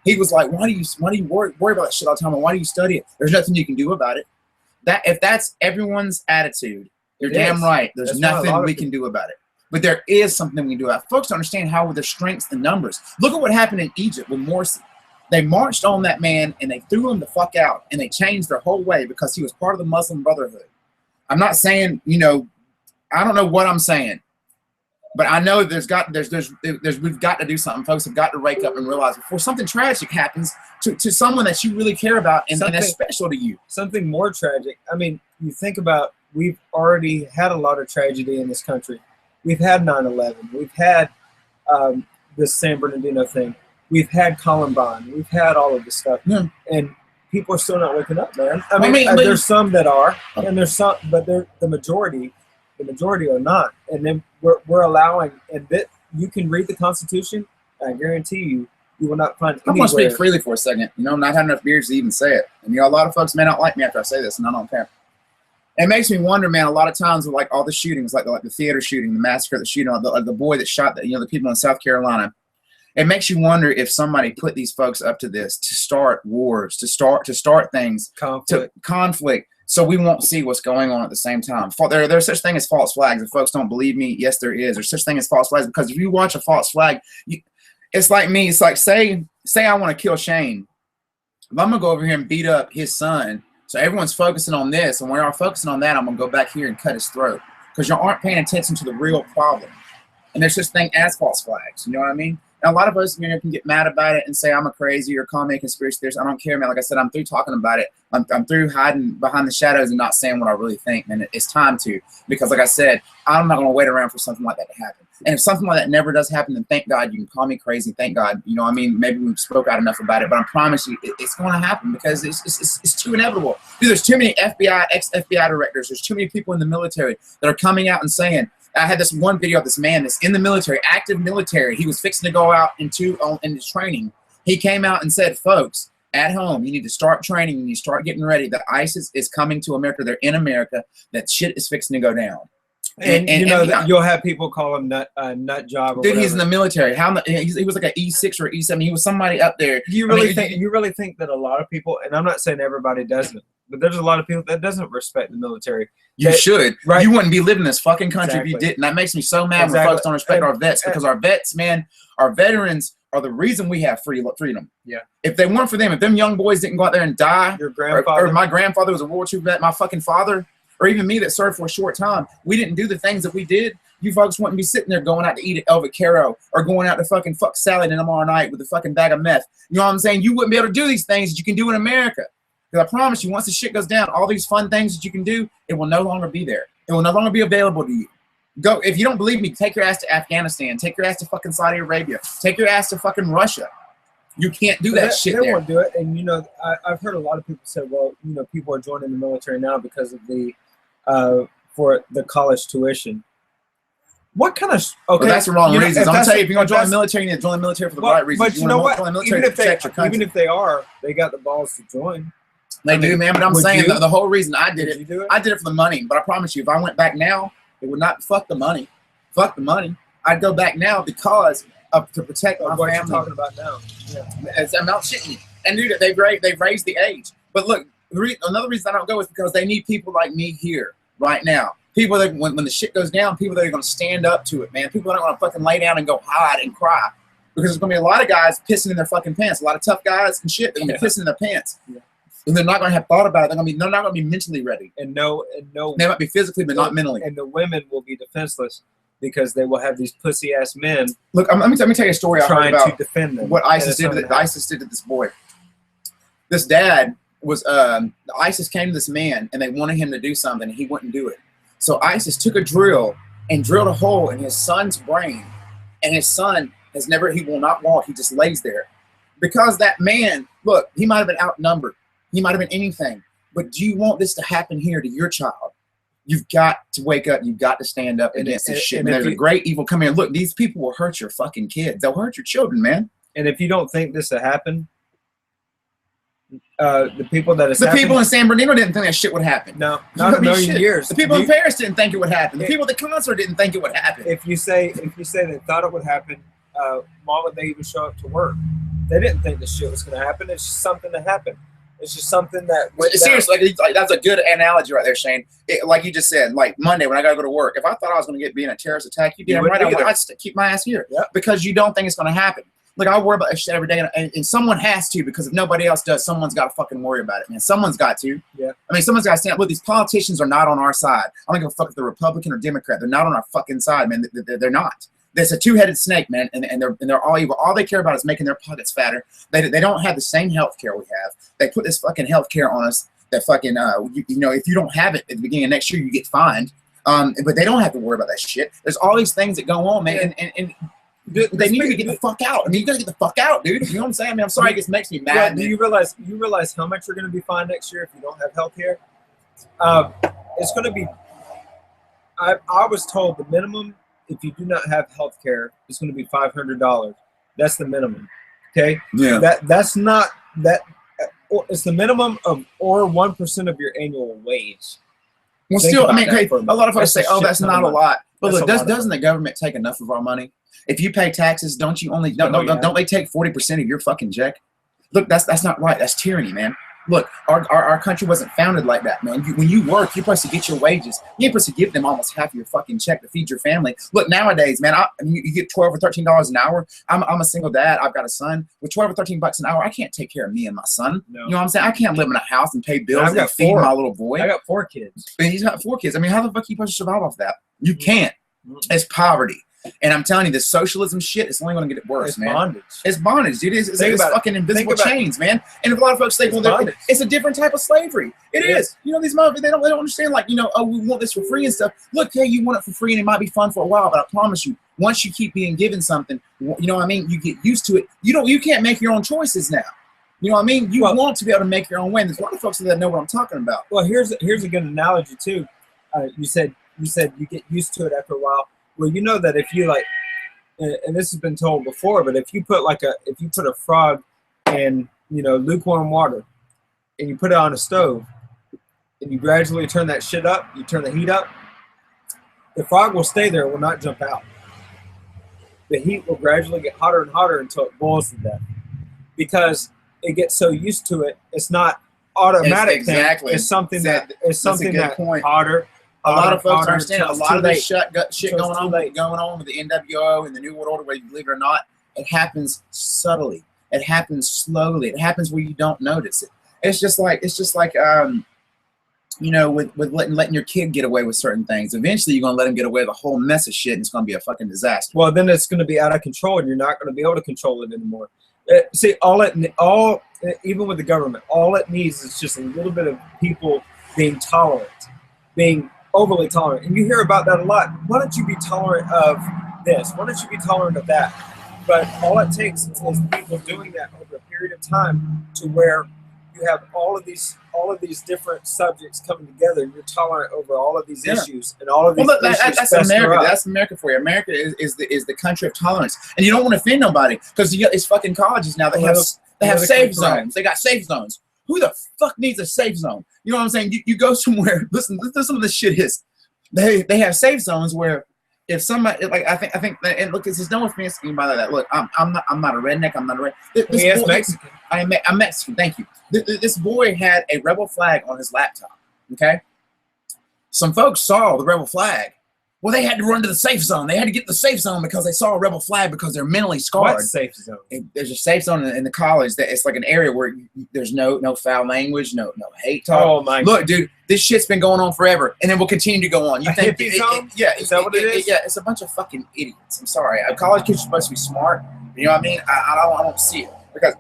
He was like, why do you worry about that shit all the time, and why do you study it? There's nothing you can do about it. If that's everyone's attitude, you're damn right. There's nothing we can do about it. But there is something we can do about it. Folks don't understand how with their strengths and numbers. Look at what happened in Egypt with Morsi. They marched on that man and they threw him the fuck out, and they changed their whole way because he was part of the Muslim Brotherhood. I'm not saying, you know, I don't know what I'm saying, but I know we've got to do something. Folks have got to wake up and realize before something tragic happens to someone that you really care about and that's special to you. Something more tragic. I mean, you think about, we've already had a lot of tragedy in this country. We've had 9/11. We've had this San Bernardino thing. We've had Columbine. We've had all of this stuff. Yeah. And people are still not waking up, man. I mean, there's some that are, and there's some, but the majority are not. And then we're allowing, and that you can read the Constitution, I guarantee you will not find anywhere. I'm going to speak freely for a second. You know, I'm not having enough beers to even say it. And, you know, a lot of folks may not like me after I say this, and I don't care. It makes me wonder, man, a lot of times with like all the shootings, like the theater shooting, the massacre, the shooting, the boy that shot the people in South Carolina. It makes you wonder if somebody put these folks up to this, to start wars, to start things, conflict, so we won't see what's going on at the same time. There's such thing as false flags. If folks don't believe me, yes, there is. There's such thing as false flags, because if you watch a false flag, it's like me. It's like, say I want to kill Shane. If I'm going to go over here and beat up his son, so everyone's focusing on this, and when y'all focusing on that, I'm going to go back here and cut his throat, because y'all aren't paying attention to the real problem. And there's such thing as false flags. You know what I mean? And a lot of us, you know, can get mad about it and say I'm a crazy or call me a conspiracy theorist. I don't care, man. Like I said, I'm through talking about it. I'm through hiding behind the shadows and not saying what I really think, man. It's time to, because like I said, I'm not going to wait around for something like that to happen. And if something like that never does happen, then thank God. You can call me crazy. Thank God. You know, I mean, maybe we spoke out enough about it, but I promise you, it's going to happen because it's too inevitable. Dude, there's too many FBI, ex-FBI directors. There's too many people in the military that are coming out and saying. I had this one video of this man that's in the military, active military. He was fixing to go out into training. He came out and said, folks, at home, you need to start training. You need to start getting ready. The ISIS is coming to America. They're in America. That shit is fixing to go down. And you know that you'll have people call him nut job. Or dude, whatever. He's in the military. He was like an E6 or E7. He was somebody up there. You really think that a lot of people, and I'm not saying everybody doesn't, but there's a lot of people that doesn't respect the military. You should. Right? You wouldn't be living in this fucking country if you didn't. That makes me so mad when folks don't respect our vets, because our vets, man, our veterans are the reason we have freedom. Yeah. If they weren't for them, if them young boys didn't go out there and die, your grandfather, or my grandfather was a World War II vet, my fucking father, or even me that served for a short time, we didn't do the things that we did, you folks wouldn't be sitting there going out to eat at El Vaquero or going out to fucking fuck salad in tomorrow night with a fucking bag of meth. You know what I'm saying? You wouldn't be able to do these things that you can do in America. Because I promise you, once the shit goes down, all these fun things that you can do, it will no longer be there. It will no longer be available to you. Go, if you don't believe me, take your ass to Afghanistan. Take your ass to fucking Saudi Arabia. Take your ass to fucking Russia. You can't do that shit there. They won't do it. And, you know, I've heard a lot of people say, well, you know, people are joining the military now because of the for the college tuition. What kind of okay? Well, that's the wrong reasons. I'm gonna tell you, if you're gonna join the military, you need to join the military for the right reasons. But you know what? Even if they are, they got the balls to join. They do, man. But I'm saying the whole reason I did it, I did it for the money. But I promise you, if I went back now, it would not fuck the money. Fuck the money. I'd go back now because to protect my family. What you're talking about now? Yeah. I'm not shitting you. And dude, they've raised the age. But look, another reason I don't go is because they need people like me here right now. People that when the shit goes down, people that are going to stand up to it, man. People that aren't going to fucking lay down and go hide and cry, because there's going to be a lot of guys pissing in their fucking pants. A lot of tough guys and shit. They're going to be pissing in their pants. Yeah. And they're not going to have thought about it. They're not going to be mentally ready. And no. They might be physically, but not mentally. And the women will be defenseless because they will have these pussy ass men. Look, let me tell you a story I heard about to defend them. What ISIS did. ISIS did to this boy. This dad was ISIS came to this man and they wanted him to do something and he wouldn't do it. So ISIS took a drill and drilled a hole in his son's brain, and his son he will not walk. He just lays there. Because that man, look, he might have been outnumbered. He might have been anything. But do you want this to happen here to your child? You've got to wake up. You've got to stand up against this shit. And there's a great evil coming here. Look, these people will hurt your fucking kids. They'll hurt your children, man. And if you don't think this will happen, the people that people in San Bernardino didn't think that shit would happen. No, not a million years. The people in Paris didn't think it would happen. The people at the concert didn't think it would happen. If you say they thought it would happen, why would they even show up to work? They didn't think this shit was going to happen. It's just something that happened. It's just something that seriously, like that's a good analogy right there, Shane. Like you just said, like Monday when I got to go to work, if I thought I was going to be in a terrorist attack, you'd be right. I'd keep my ass here. Yep. Because you don't think it's going to happen. Like, I worry about that shit every day, and someone has to, because if nobody else does, someone's got to fucking worry about it, man. Someone's got to. Yeah. I mean, someone's got to stand up. Look, these politicians are not on our side. I don't give a fuck if they're Republican or Democrat. They're not on our fucking side, man. They're not. There's a two-headed snake, man, and they're all evil. All they care about is making their pockets fatter. They don't have the same health care we have. They put this fucking health care on us that fucking, you know, if you don't have it at the beginning of next year, you get fined. But they don't have to worry about that shit. There's all these things that go on, man, and they need to get the fuck out. I mean, you gotta get the fuck out, dude. You know what I'm saying? I mean, I'm sorry, it just makes me mad. Yeah, do you realize how much you're gonna be fined next year if you don't have health care? It's gonna be. I was told the minimum if you do not have health care is gonna be $500. That's the minimum. Okay. Yeah. That's not that. It's the minimum of or 1% of your annual wage. Well, still, I mean, okay, a lot of us say, "Oh, that's not a lot." But look, doesn't the government take enough of our money? If you pay taxes, don't they take 40% of your fucking check? Look, that's not right. That's tyranny, man. Look, our country wasn't founded like that, man. When you work, you're supposed to get your wages. You're supposed to give them almost half of your fucking check to feed your family. Look, nowadays, man, you get $12 or $13 an hour. I'm a single dad. I've got a son. With $12 or $13 an hour, I can't take care of me and my son. No. You know what I'm saying? I can't live in a house and pay bills and feed my little boy. I got 4 kids. And he's got 4 kids. I mean, how the fuck are you supposed to survive off that? You can't. It's poverty. And I'm telling you, this socialism shit is only going to get worse, man. Bondage. It's bondage, dude. It's fucking invisible chains, man. And if a lot of folks think, well, it's a different type of slavery. It is. You know, these motherfuckers, they don't understand, like, you know, oh, we want this for free and stuff. Look, hey, you want it for free and it might be fun for a while, but I promise you, once you keep being given something, you know what I mean? You get used to it. You can't make your own choices now. You know what I mean? You want to be able to make your own way. There's a lot of folks that know what I'm talking about. Well, here's a good analogy too. You said you get used to it after a while. Well, you know that if you like, and this has been told before, but if you put a frog in, you know, lukewarm water, and you put it on a stove, and you gradually turn that shit up, you turn the heat up, the frog will stay there, will not jump out. The heat will gradually get hotter and hotter until it boils to death, because it gets so used to it. It's not automatic. Exactly. It's something that hotter. A lot of folks understand. A lot of this shit going on with the NWO and the New World Order, whether you believe it or not, it happens subtly. It happens slowly. It happens where you don't notice it. It's just like you know, with letting your kid get away with certain things. Eventually, you're gonna let him get away with a whole mess of shit, and it's gonna be a fucking disaster. Well, then it's gonna be out of control, and you're not gonna be able to control it anymore. See, even with the government, all it needs is just a little bit of people being tolerant, being overly tolerant. And you hear about that a lot. Why don't you be tolerant of this? Why don't you be tolerant of that? But all it takes is people doing that over a period of time, to where you have all of these different subjects coming together, and you're tolerant over all of these issues and all of these issues. That's America. That's America for you. America is the country of tolerance, and you don't want to offend nobody, because it's fucking colleges now. They have safe zones. They got safe zones. Who the fuck needs a safe zone? You know what I'm saying? You go somewhere. Listen, some of this shit is they have safe zones where if somebody, like, I think and look, there's no offense to anybody like that. Look, I'm not a redneck. I'm not a redneck. Yes, Mexican. I'm Mexican. Thank you. This boy had a rebel flag on his laptop. Okay. Some folks saw the rebel flag. Well, they had to run to the safe zone. They had to get to the safe zone because they saw a rebel flag, because they're mentally scarred. What's safe zone? There's a safe zone in the college that it's like an area where there's no foul language, no hate talk. Oh my! Look, dude, this shit's been going on forever, and then we'll continue to go on. You think hippie zone? Yeah, is that what it is? Yeah, it's a bunch of fucking idiots. I'm sorry. College kids are supposed to be smart. You know what I mean? I don't see it, because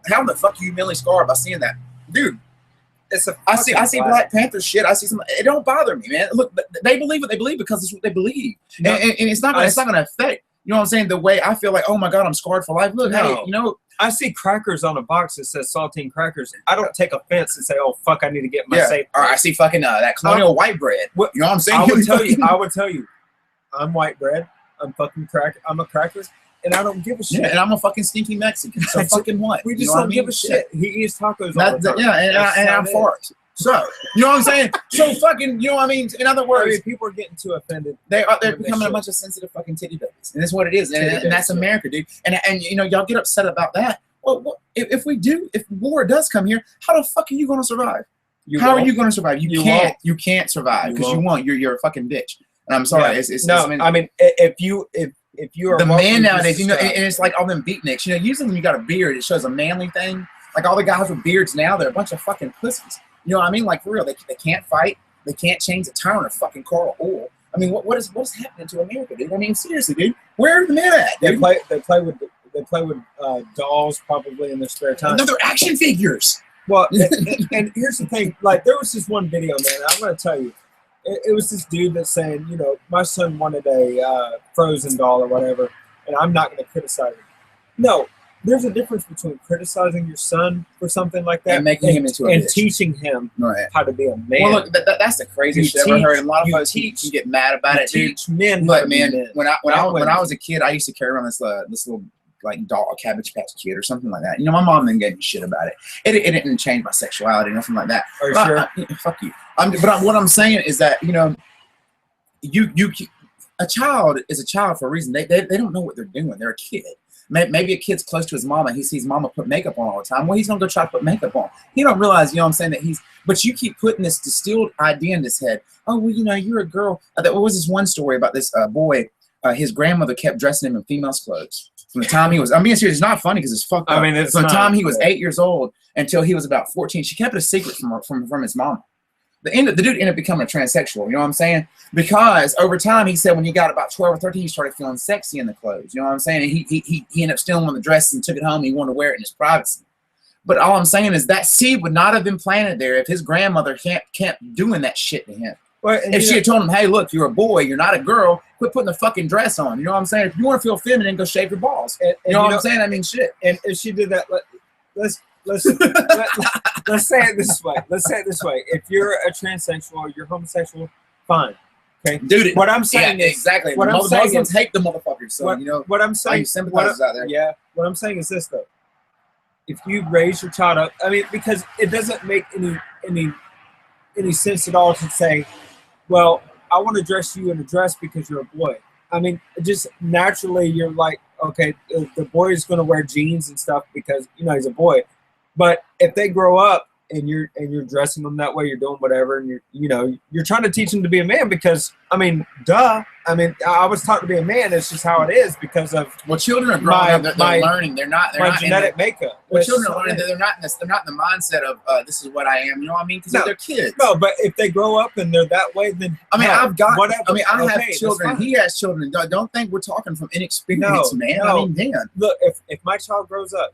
how the fuck are you mentally scarred by seeing that, dude? I see Black Panther shit. I see some. It don't bother me, man. Look, they believe what they believe because it's what they believe, and it's not gonna affect. You know what I'm saying? The way I feel like, oh my god, I'm scarred for life. Look, hey, you know, I see crackers on a box that says saltine crackers. I don't take offense and say, oh fuck, I need to get my safe. Or I see fucking that colonial white bread. You know what I'm saying? I would tell you, I'm white bread. I'm fucking cracker. I'm a cracker. And I don't give a shit. Yeah, and I'm a fucking stinky Mexican. So fucking what? We just don't give a shit. He eats tacos all the time. Yeah, and I'm for it. So, you know what I'm saying? So fucking, you know what I mean? In other words, people are getting too offended. They're becoming a bunch of sensitive fucking titty babies. And that's what it is. And that's America, dude. And you know, y'all get upset about that. Well, if war does come here, how the fuck are you going to survive? How are you going to survive? You can't survive, because you won't. You're a fucking bitch. And I'm sorry. Yeah. I mean, if you are the man nowadays, you know, and it's like all them beatniks. You know, usually when you got a beard, it shows a manly thing. Like all the guys with beards now, they're a bunch of fucking pussies. You know what I mean? Like, for real, they can't fight. They can't change the tire on a fucking car or oil. I mean, what's happening to America, dude? I mean, seriously, dude, where are the men at? Dude? They play with dolls probably in their spare time. No, they're action figures. Well, and here's the thing. Like, there was this one video, man. I'm gonna tell you. It was this dude that's saying, you know, my son wanted a Frozen doll or whatever, and I'm not going to criticize him. No, there's a difference between criticizing your son for something like that and making him into a bitch. Teaching him how to be a man. Well, look, that's the craziest shit I've ever heard. And a lot of folks can get mad about it, dude. Men, but man, when I was a kid, I used to carry around this little like doll, Cabbage Patch Kid or something like that. You know, my mom didn't give me shit about it. It didn't change my sexuality, nothing like that. Are you sure? Fuck you. What I'm saying is that, you know, a child is a child for a reason. They don't know what they're doing. They're a kid. Maybe a kid's close to his mama. He sees mama put makeup on all the time. Well, he's gonna go try to put makeup on. He don't realize, you know what I'm saying, that but you keep putting this distilled idea in his head. Oh, well, you know, you're a girl. There was this one story about this boy. His grandmother kept dressing him in female's clothes. From the time he was, I'm being serious, it's not funny because it's fucked up. I mean, from the time he was 8 years old until he was about 14, she kept it a secret from his mom. the dude ended up becoming a transsexual. You know what I'm saying? Because over time, he said when he got about 12 or 13, he started feeling sexy in the clothes. You know what I'm saying? And he ended up stealing one of the dresses and took it home. He wanted to wear it in his privacy. But all I'm saying is that seed would not have been planted there if his grandmother kept doing that shit to him. Well, if she had told him, hey, look, you're a boy, you're not a girl, quit putting the fucking dress on. You know what I'm saying? If you want to feel feminine, go shave your balls. You know what I'm saying? I mean, shit. And if she did that, let's say it this way. Let's say it this way. If you're a transsexual, you're homosexual, fine. Okay, dude. What I'm saying is exactly. What I'm saying is hate the motherfuckers. So you know what I'm saying. Sympathizers out there. Yeah. What I'm saying is this though. If you raise your child up, I mean, because it doesn't make any sense at all to say, well, I want to dress you in a dress because you're a boy. I mean, just naturally you're like, okay, the boy is going to wear jeans and stuff because you know he's a boy. But if they grow up and you're dressing them that way, you're doing whatever, and you're trying to teach them to be a man because I mean, duh. I mean, I was taught to be a man. It's just how it is because of children are growing up. They're learning. They're not genetic makeup. Well, children are learning. They're not in the mindset of this is what I am. You know what I mean? Because they're kids. No, but if they grow up and they're that way, then I mean, I have children. He has children. Don't think we're talking from inexperience, man. No. I mean, damn. Look, if my child grows up,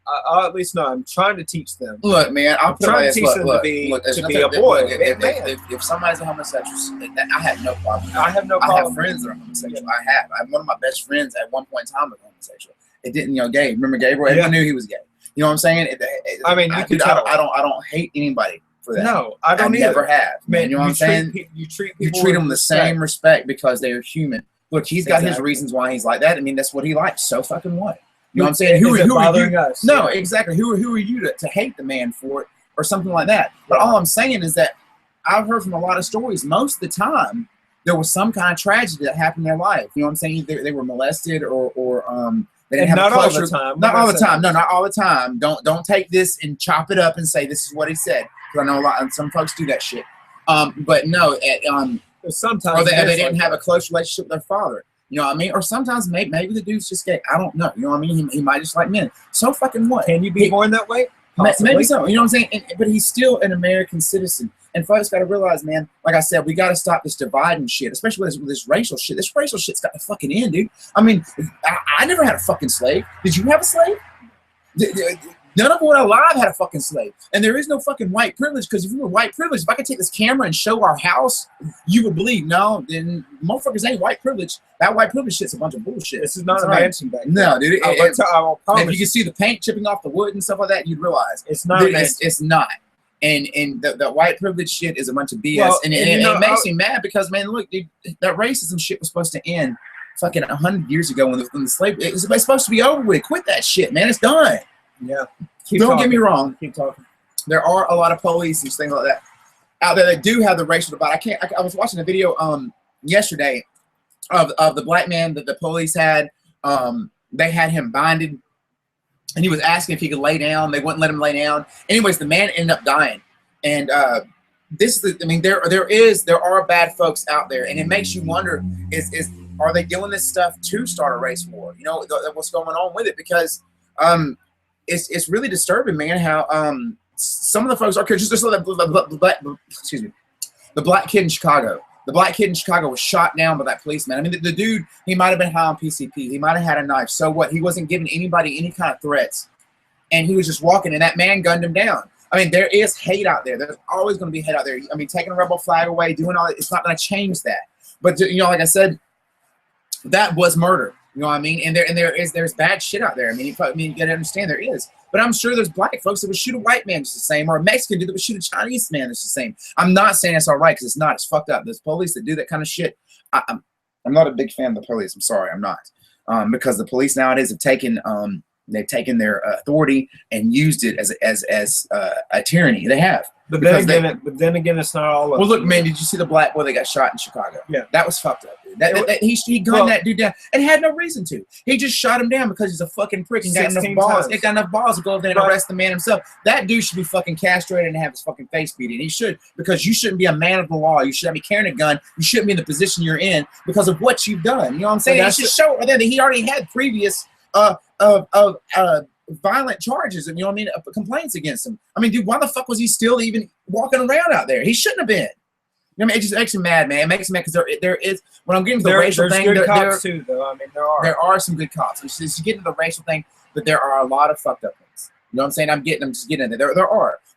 I'll at least know I'm trying to teach them. Look, man, I'm trying to teach them to be a boy. If somebody's a homosexual, I have no problem. I have no problem. I have friends that are homosexual. Yeah. I have one of my best friends at one point in time was homosexual. It didn't, gay. Remember Gabriel? Everyone knew he was gay. You know what I'm saying? I mean, I don't hate anybody for that. No, I don't either. Never have. Man, you know what I'm saying? You treat them with the same respect because they are human. Look, he's got his reasons why he's like that. I mean, that's what he likes. So fucking what? You know what I'm saying? Who are you? Us? No, exactly. Who are you to hate the man for it or something like that? But all I'm saying is that I've heard from a lot of stories. Most of the time, there was some kind of tragedy that happened in their life. You know what I'm saying? They were molested or they didn't have a closure. All the time. Not all the time. No, not all the time. Don't take this and chop it up and say this is what he said. Because I know some folks do that shit. But no, sometimes or they didn't have a close relationship with their father. You know what I mean? Or sometimes maybe the dude's just gay. I don't know. You know what I mean? He might just like men. So fucking what? Can you be born that way? Maybe so. You know what I'm saying? But he's still an American citizen. And folks got to realize, man, like I said, we got to stop this dividing shit, especially with this racial shit. This racial shit's got to fucking end, dude. I mean, I never had a fucking slave. Did you have a slave? None of us alive had a fucking slave. And there is no fucking white privilege, because if we were white privilege, if I could take this camera and show our house, you would believe. No, then motherfuckers ain't white privilege. That white privilege shit's a bunch of bullshit. This is not a mansion back then. No, dude. I will promise if you can see the paint chipping off the wood and stuff like that, you'd realize. It's not a mansion. It's not. And the white privilege shit is a bunch of BS. Well, and it makes me mad because, man, look, dude, that racism shit was supposed to end fucking 100 years ago when the slave, it's supposed to be over with. Quit that shit, man. It's done. Yeah. Don't get me wrong. Keep talking. There are a lot of police and things like that out there that do have the racial divide. I was watching a video yesterday of the black man that the police had. They had him binded, and he was asking if he could lay down. They wouldn't let him lay down. Anyways, the man ended up dying. And there are bad folks out there, and it makes you wonder: are they doing this stuff to start a race war? You know, what's going on with it? Because it's really disturbing, man, how some of the folks are just the black kid in Chicago. The black kid in Chicago was shot down by that policeman. I mean, the dude, he might have been high on PCP. He might have had a knife. So what? He wasn't giving anybody any kind of threats. And he was just walking, and that man gunned him down. I mean, there is hate out there. There's always going to be hate out there. I mean, taking a rebel flag away, doing all that, it's not going to change that. But, you know, like I said, that was murder. You know what I mean? And there's bad shit out there. I mean, you got to understand there is. But I'm sure there's black folks that would shoot a white man just the same, or a Mexican dude that would shoot a Chinese man just the same. I'm not saying it's all right, because it's not. It's fucked up. There's police that do that kind of shit. I'm not a big fan of the police. I'm sorry, I'm not. Because the police nowadays have taken they've taken their authority and used it as a tyranny. They have. But then again, it's not all of Well, look, man, did you see the black boy that got shot in Chicago? Yeah. That was fucked up, dude. He gunned that dude down and had no reason to. He just shot him down because he's a fucking prick and got enough balls to go over there and arrest the man himself. That dude should be fucking castrated and have his fucking face beaten. He should, because you shouldn't be a man of the law. You shouldn't be carrying a gun. You shouldn't be in the position you're in because of what you've done. You know what I'm saying? He should show that he already had previous violent charges and, you know what I mean, complaints against him. I mean, dude, why the fuck was he still even walking around out there? He shouldn't have been. I mean, it just makes me mad, man. It makes me mad because there is, when I'm getting to the racial thing, there's good cops too, though. I mean, there are some good cops. Just getting to the racial thing, but there are a lot of fucked up ones. You know what I'm saying? I'm just getting into there.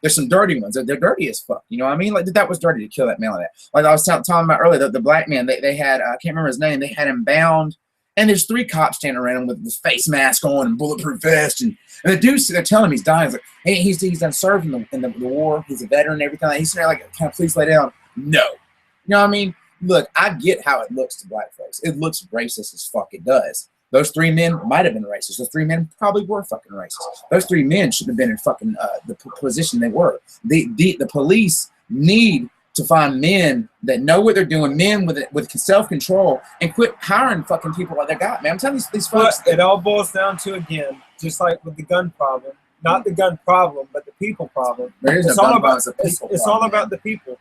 There's some dirty ones. They're dirty as fuck. You know what I mean? Like, that was dirty to kill that man like that. Like I was talking about earlier, the black man, they had, I can't remember his name, they had him bound, and there's 3 cops standing around him with his face mask on and bulletproof vest, and the dude's, they're telling him he's dying. He's like, hey, he's done served in the war. He's a veteran and everything. He's there like, can I please lay down? No. You know what I mean? Look, I get how it looks to black folks. It looks racist as fuck. It does. Those 3 men might have been racist. Those 3 men probably were fucking racist. Those 3 men shouldn't have been in fucking the position they were. The police need to find men that know what they're doing, men with self-control, and quit hiring fucking people like they got, man. I'm telling you, these folks. But it all boils down to, again, just like with the gun problem, not the gun problem, but the people problem. It's all about the people.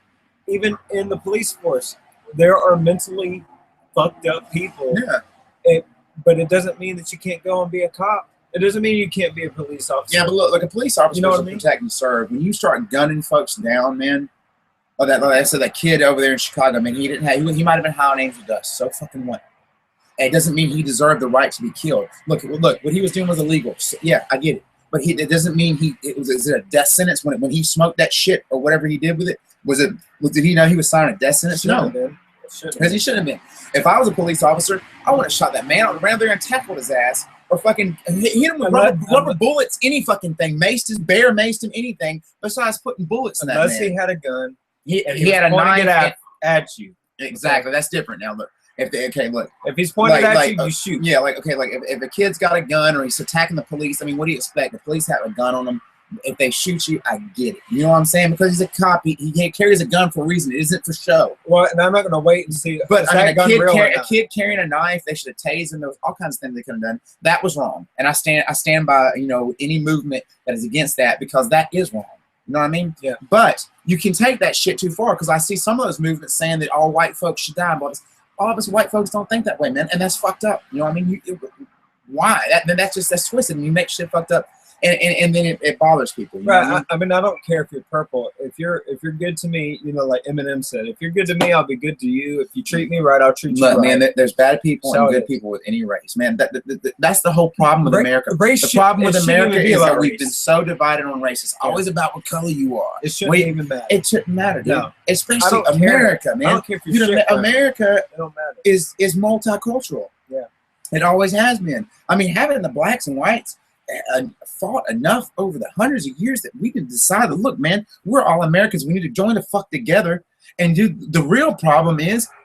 Even in the police force, there are mentally fucked up people. Yeah. But it doesn't mean that you can't go and be a cop. It doesn't mean you can't be a police officer. Yeah, but look, like a police officer, you know what I mean? Protect and serve. When you start gunning folks down, man. Like I said, that kid over there in Chicago, man, he might have been high on angel dust. So fucking what? It doesn't mean he deserved the right to be killed. Look, what he was doing was illegal. So, yeah, I get it. But it doesn't mean is it a death sentence when he smoked that shit or whatever he did with it? Did he know he was signing a death sentence? No. Because he shouldn't have been. If I was a police officer, I would have shot that man. I would have ran there and tackled his ass, or fucking hit him with rubber bullets, any fucking thing. Maced him, maced him, anything besides putting bullets in that man. Unless he had a gun. He had a knife at you. Exactly. That's different now. Look. Look. If he's pointed at you, you shoot. Yeah, if a kid's got a gun or he's attacking the police, I mean, what do you expect? The police have a gun on them. If they shoot you, I get it. You know what I'm saying? Because he's a cop, he carries a gun for a reation. It isn't for show. Well, and I'm not going to wait and see. But I mean, a kid carrying a knife, they should have tased him. There was all kinds of things they could have done. That was wrong, and I stand by any movement that is against that, because that is wrong. You know what I mean? Yeah. But you can take that shit too far, because I see some of those movements saying that all white folks should die, but all of us white folks don't think that way, man, and that's fucked up. You know what I mean? Why? That's twisted, and you make shit fucked up. And then it bothers people. You know right. I mean, I don't care if you're purple. If you're good to me, like Eminem said, if you're good to me, I'll be good to you. If you treat me right, I'll treat you right. Man, there's bad people and good people with any race. Man, that's the whole problem with America. The problem with America is that we've been so divided on race. It's always about what color you are. It shouldn't even matter. It shouldn't matter, dude. No. Especially America, man. I don't care if you're America it don't matter. is multicultural. Yeah. It always has been. I mean, having the blacks and whites fought enough over the hundreds of years that we can decide that, look, man, we're all Americans. We need to join the fuck together. And dude, the real problem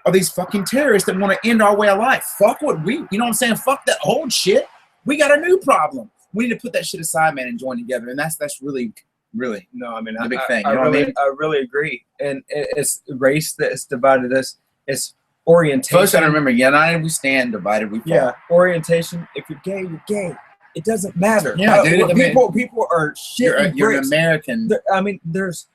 are these fucking terrorists that want to end our way of life. Fuck what you know what I'm saying? Fuck that old shit. We got a new problem. We need to put that shit aside, man, and join together. And that's really, really no, I mean, the big thing. I really agree. And it's race that has divided us. It's orientation. First, I remember, united we stand, divided we fall. Yeah, orientation. If you're gay, you're gay. It doesn't matter. Yeah, dude. People are shit. You're an American. I mean, there's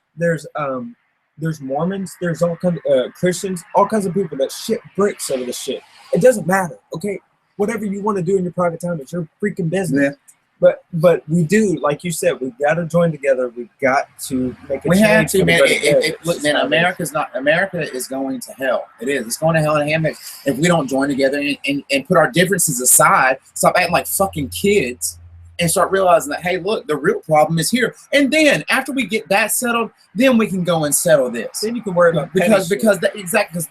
Mormons. There's all kinds of Christians. All kinds of people that shit bricks over the shit. It doesn't matter. Okay, whatever you want to do in your private time, it's your freaking business. Yeah. But we do, like you said, we've got to join together. We've got to make a change. We have to, man. Look, man, America is going to hell. It is. It's going to hell in a handbag if we don't join together and put our differences aside, stop acting like fucking kids, and start realizing that, hey, look, the real problem is here. And then after we get that settled, then we can go and settle this. Then you can worry about because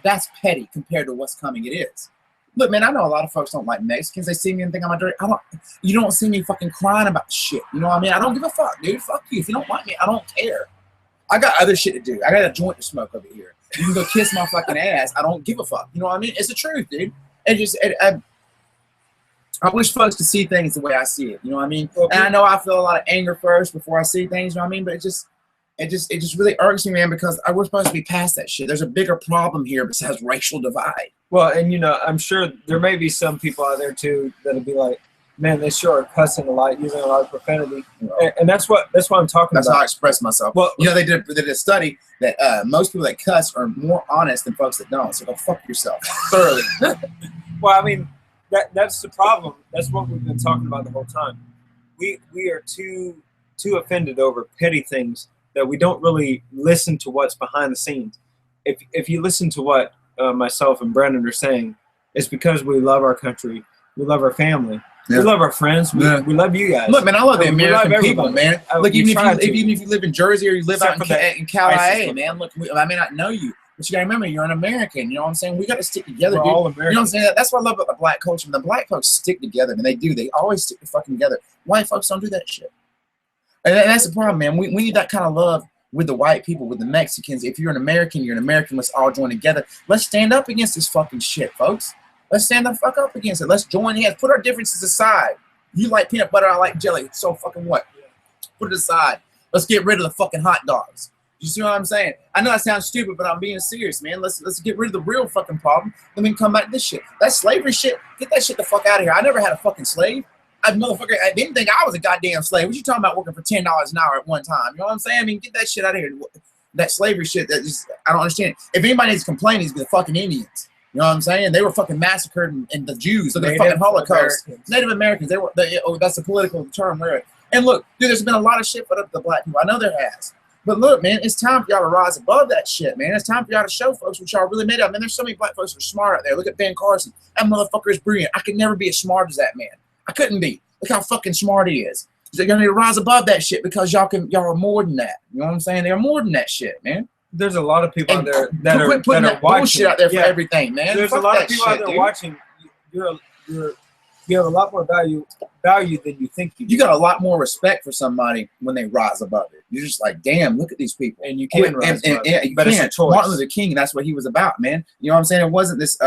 that's petty compared to what's coming. It is. Look, man, I know a lot of folks don't like Mexicans. They see me and think I'm a dirty. You don't see me fucking crying about shit. You know what I mean? I don't give a fuck, dude. Fuck you. If you don't like me, I don't care. I got other shit to do. I got a joint to smoke over here. You can go kiss my fucking ass. I don't give a fuck. You know what I mean? It's the truth, dude. I wish folks could see things the way I see it. You know what I mean? Well, and I know I feel a lot of anger first before I see things. You know what I mean? But it just really irks me, man, because we're supposed to be past that shit. There's a bigger problem here besides racial divide. Well, and I'm sure there may be some people out there too that'll be like, man, they sure are cussing a lot, using a lot of profanity, and that's what I'm talking about. That's how I express myself. Well, they did a study that most people that cuss are more honest than folks that don't. So go fuck yourself thoroughly. Well, I mean, that's the problem. That's what we've been talking about the whole time. we are too offended over petty things that we don't really listen to what's behind the scenes. If you listen to what myself and Brendan are saying, it's because we love our country, we love our family, we love our friends, we love you guys. Look, man, I love the American people, man. Look, even if you live in Jersey or you live out in Cali, man, look, I may not know you, but you gotta remember, you're an American. You know what I'm saying? We gotta stick together, dude. All you know what I'm saying? That's what I love about the black culture. The black folks stick together, and they do. They always stick the fucking together. White folks don't do that shit. And that's the problem, man. We need that kind of love with the white people, with the Mexicans. If you're an American, you're an American. Let's all join together. Let's stand up against this fucking shit, folks. Let's stand the fuck up against it. Let's join hands. Put our differences aside. You like peanut butter, I like jelly. So fucking what? Put it aside. Let's get rid of the fucking hot dogs. You see what I'm saying? I know that sounds stupid, but I'm being serious, man. Let's get rid of the real fucking problem. Then we can come back to this shit. That slavery shit, get that shit the fuck out of here. I never had a fucking slave. I didn't think I was a goddamn slave. What you talking about working for $10 an hour at one time? You know what I'm saying? I mean, get that shit out of here. That slavery shit, I don't understand it. If anybody needs to complain, it's the fucking Indians. You know what I'm saying? They were fucking massacred, and the Jews, look at the fucking Holocaust. Native Americans, that's a political term there. And look, dude, there's been a lot of shit put up to black people. I know there has. But look, man, it's time for y'all to rise above that shit, man. It's time for y'all to show folks what y'all really made of. Man, there's so many black folks who are smart out there. Look at Ben Carson. That motherfucker is brilliant. I could never be as smart as that man. I couldn't be. Look how fucking smart he is. So y'all need to rise above that shit because y'all are more than that. You know what I'm saying? They're more than that shit, man. There's a lot of people out there that are putting that watching. Bullshit out there for everything, man. There's a lot of people out there watching. You have a lot more value than you think you do. You got a lot more respect for somebody when they rise above it. You're just like, damn, look at these people. And you can rise above it. But it's a choice. Martin Luther King, that's what he was about, man. You know what I'm saying? It wasn't this,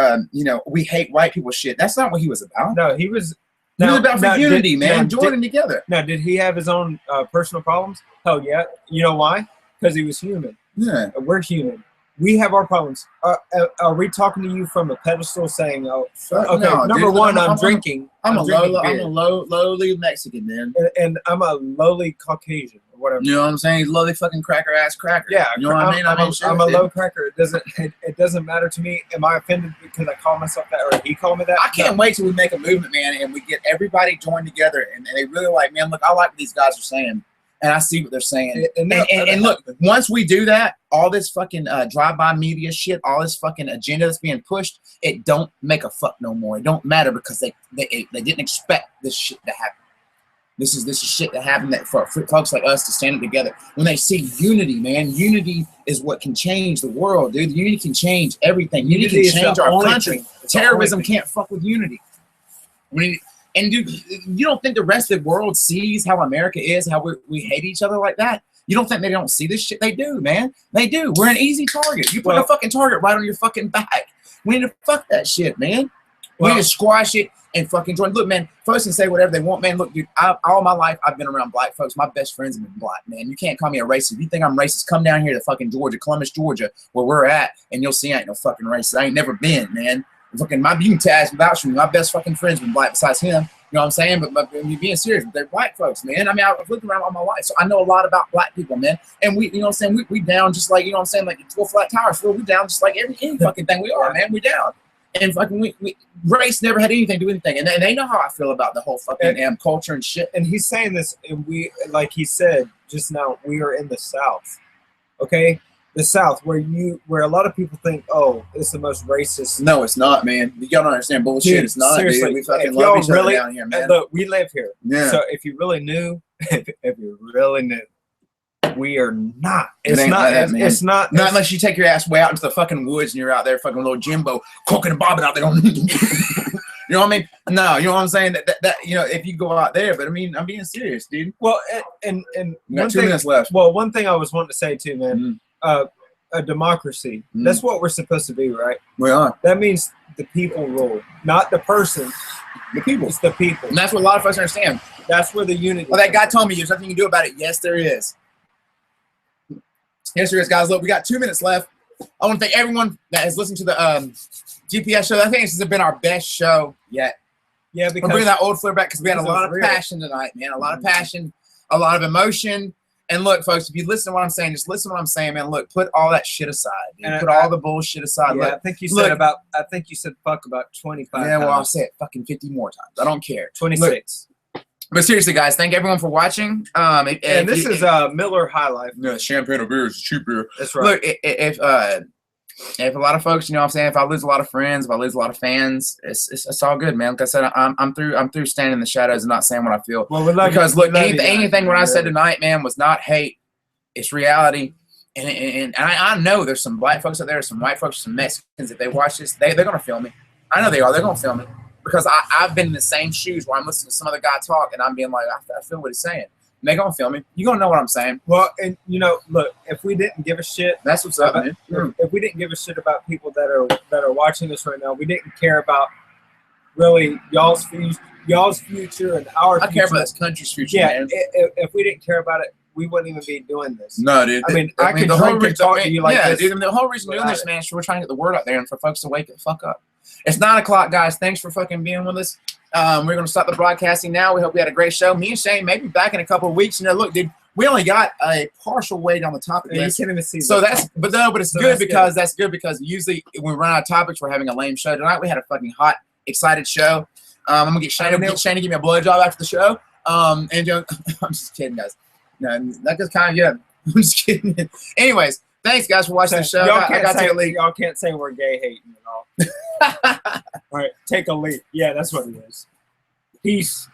we hate white people shit. That's not what he was about. No, he was. He was about for unity, man. Joining together. Now, did he have his own personal problems? Hell yeah. You know why? Because he was human. Yeah. We're human. We have our problems. Are we talking to you from a pedestal saying, "Oh, okay"? No, number one, I'm drinking. I'm a lowly Mexican, man, and I'm a lowly Caucasian or whatever. You know what I'm saying? Lowly fucking cracker ass cracker. Yeah, you know what I mean? I'm a low cracker. It doesn't matter to me. Am I offended because I call myself that or he called me that? I can't wait till we make a movement, man, and we get everybody joined together, and they really like, man, look, I like what these guys are saying. And I see what they're saying. And look, once we do that, all this fucking drive-by media shit, all this fucking agenda that's being pushed, it don't make a fuck no more. It don't matter because they didn't expect this shit to happen. This is shit that happened that for folks like us to stand up together. When they see unity, man, unity is what can change the world, dude. Unity can change everything. Unity can change our country. Terrorism can't fuck with unity. And dude, you don't think the rest of the world sees how America is, how we hate each other like that? You don't think they don't see this shit? They do, man. They do. We're an easy target. You put a fucking target right on your fucking back. We need to fuck that shit, man. We need to squash it and fucking join. Look, man, folks can say whatever they want, man. Look, dude, all my life I've been around black folks. My best friends have been black, man. You can't call me a racist. If you think I'm racist, come down here to fucking Georgia, Columbus, Georgia, where we're at, and you'll see I ain't no fucking racist. I ain't never been, man. Fucking you can ask vouch for me. My best fucking friend's been black besides him. You know what I'm saying? But being serious, they're black folks, man. I mean, I've lived around all my life, so I know a lot about black people, man. And we, you know what I'm saying? We down just like, you know what I'm saying? Like 12 flat tires, we down just like any fucking thing we are, man. We down. And fucking race never had anything to do with anything. And they know how I feel about the whole fucking culture and shit. And he's saying this, and like he said just now, we are in the South, okay? The South, where a lot of people think, oh, it's the most racist. No, it's not, man. You don't understand bullshit. Dude, it's not, seriously, dude. We fucking love each other down here, man. Look, we live here. Yeah. So if you really knew, we are not. It's not unless you take your ass way out into the fucking woods and you're out there fucking little Jimbo cooking and bobbing out there. You know what I mean? No, you know what I'm saying? That you know, if you go out there, but I mean, I'm being serious, dude. Well, and we got 2 minutes left. Well, one thing I was wanting to say too, man. A democracy. That's what we're supposed to be, right? We are. That means the people rule, not the person. The people. It's the people. And that's what a lot of us understand. That's where the unity. Well, that guy told me there's nothing you can do about it. Yes, there is. Yes, there is, guys. Look, we got 2 minutes left. I want to thank everyone that has listened to the GPS show. I think this has been our best show yet. Yeah, because we're bringing that old flair back because we had a lot of passion tonight, man. A lot of passion, a lot of emotion. And look, folks, if you listen to what I'm saying, just listen to what I'm saying, man. Look, put all that shit aside. Dude. Put all the bullshit aside. Yeah, look, I think you said fuck about 25 times. Yeah, well, I'll say it fucking 50 more times. I don't care. 26. But seriously, guys, thank everyone for watching. And this is Miller High Life. No, champagne or beer is a cheap beer. That's right. Look, if a lot of folks, you know what I'm saying, if I lose a lot of friends, if I lose a lot of fans, it's all good, man. Like I said, I'm through standing in the shadows and not saying what I feel. Well, we love because you. Look, anything what I said tonight, man, was not hate. It's reality. And I know there's some black folks out there, some white folks, some Mexicans. If they watch this, they're gonna feel me. I know they are. They're gonna feel me. Because I've been in the same shoes where I'm listening to some other guy talk and I'm being like, I feel what he's saying. And they're going to feel me. You're going to know what I'm saying. Well, and, you know, look, if we didn't give a shit. That's what's up, man. If we didn't give a shit about people that are watching this right now, we didn't care about really y'all's future and our future. I care about this country's future, yeah, man. If we didn't care about it, we wouldn't even be doing this. No, dude. I mean, I could drink and talk to you like this. Yeah, dude. The whole reason we're doing this, man, is we're trying to get the word out there and for folks to wake the fuck up. It's 9 o'clock, guys. Thanks for fucking being with us. We're going to stop the broadcasting now. We hope we had a great show. Me and Shane may be back in a couple of weeks. You know, look, dude, we only got a partial weight on the topic list. You can't even see so that. But it's good because that's good because usually when we run out of topics, we're having a lame show. Tonight we had a fucking hot, excited show. I'm going to get Shane to give me a blowjob after the show. And I'm just kidding, guys. No, that just kind of, yeah. I'm just kidding. Anyways, thanks, guys, for watching the show. Y'all can't say we're gay hating and all. All right, take a leap. Yeah, that's what it is. Peace.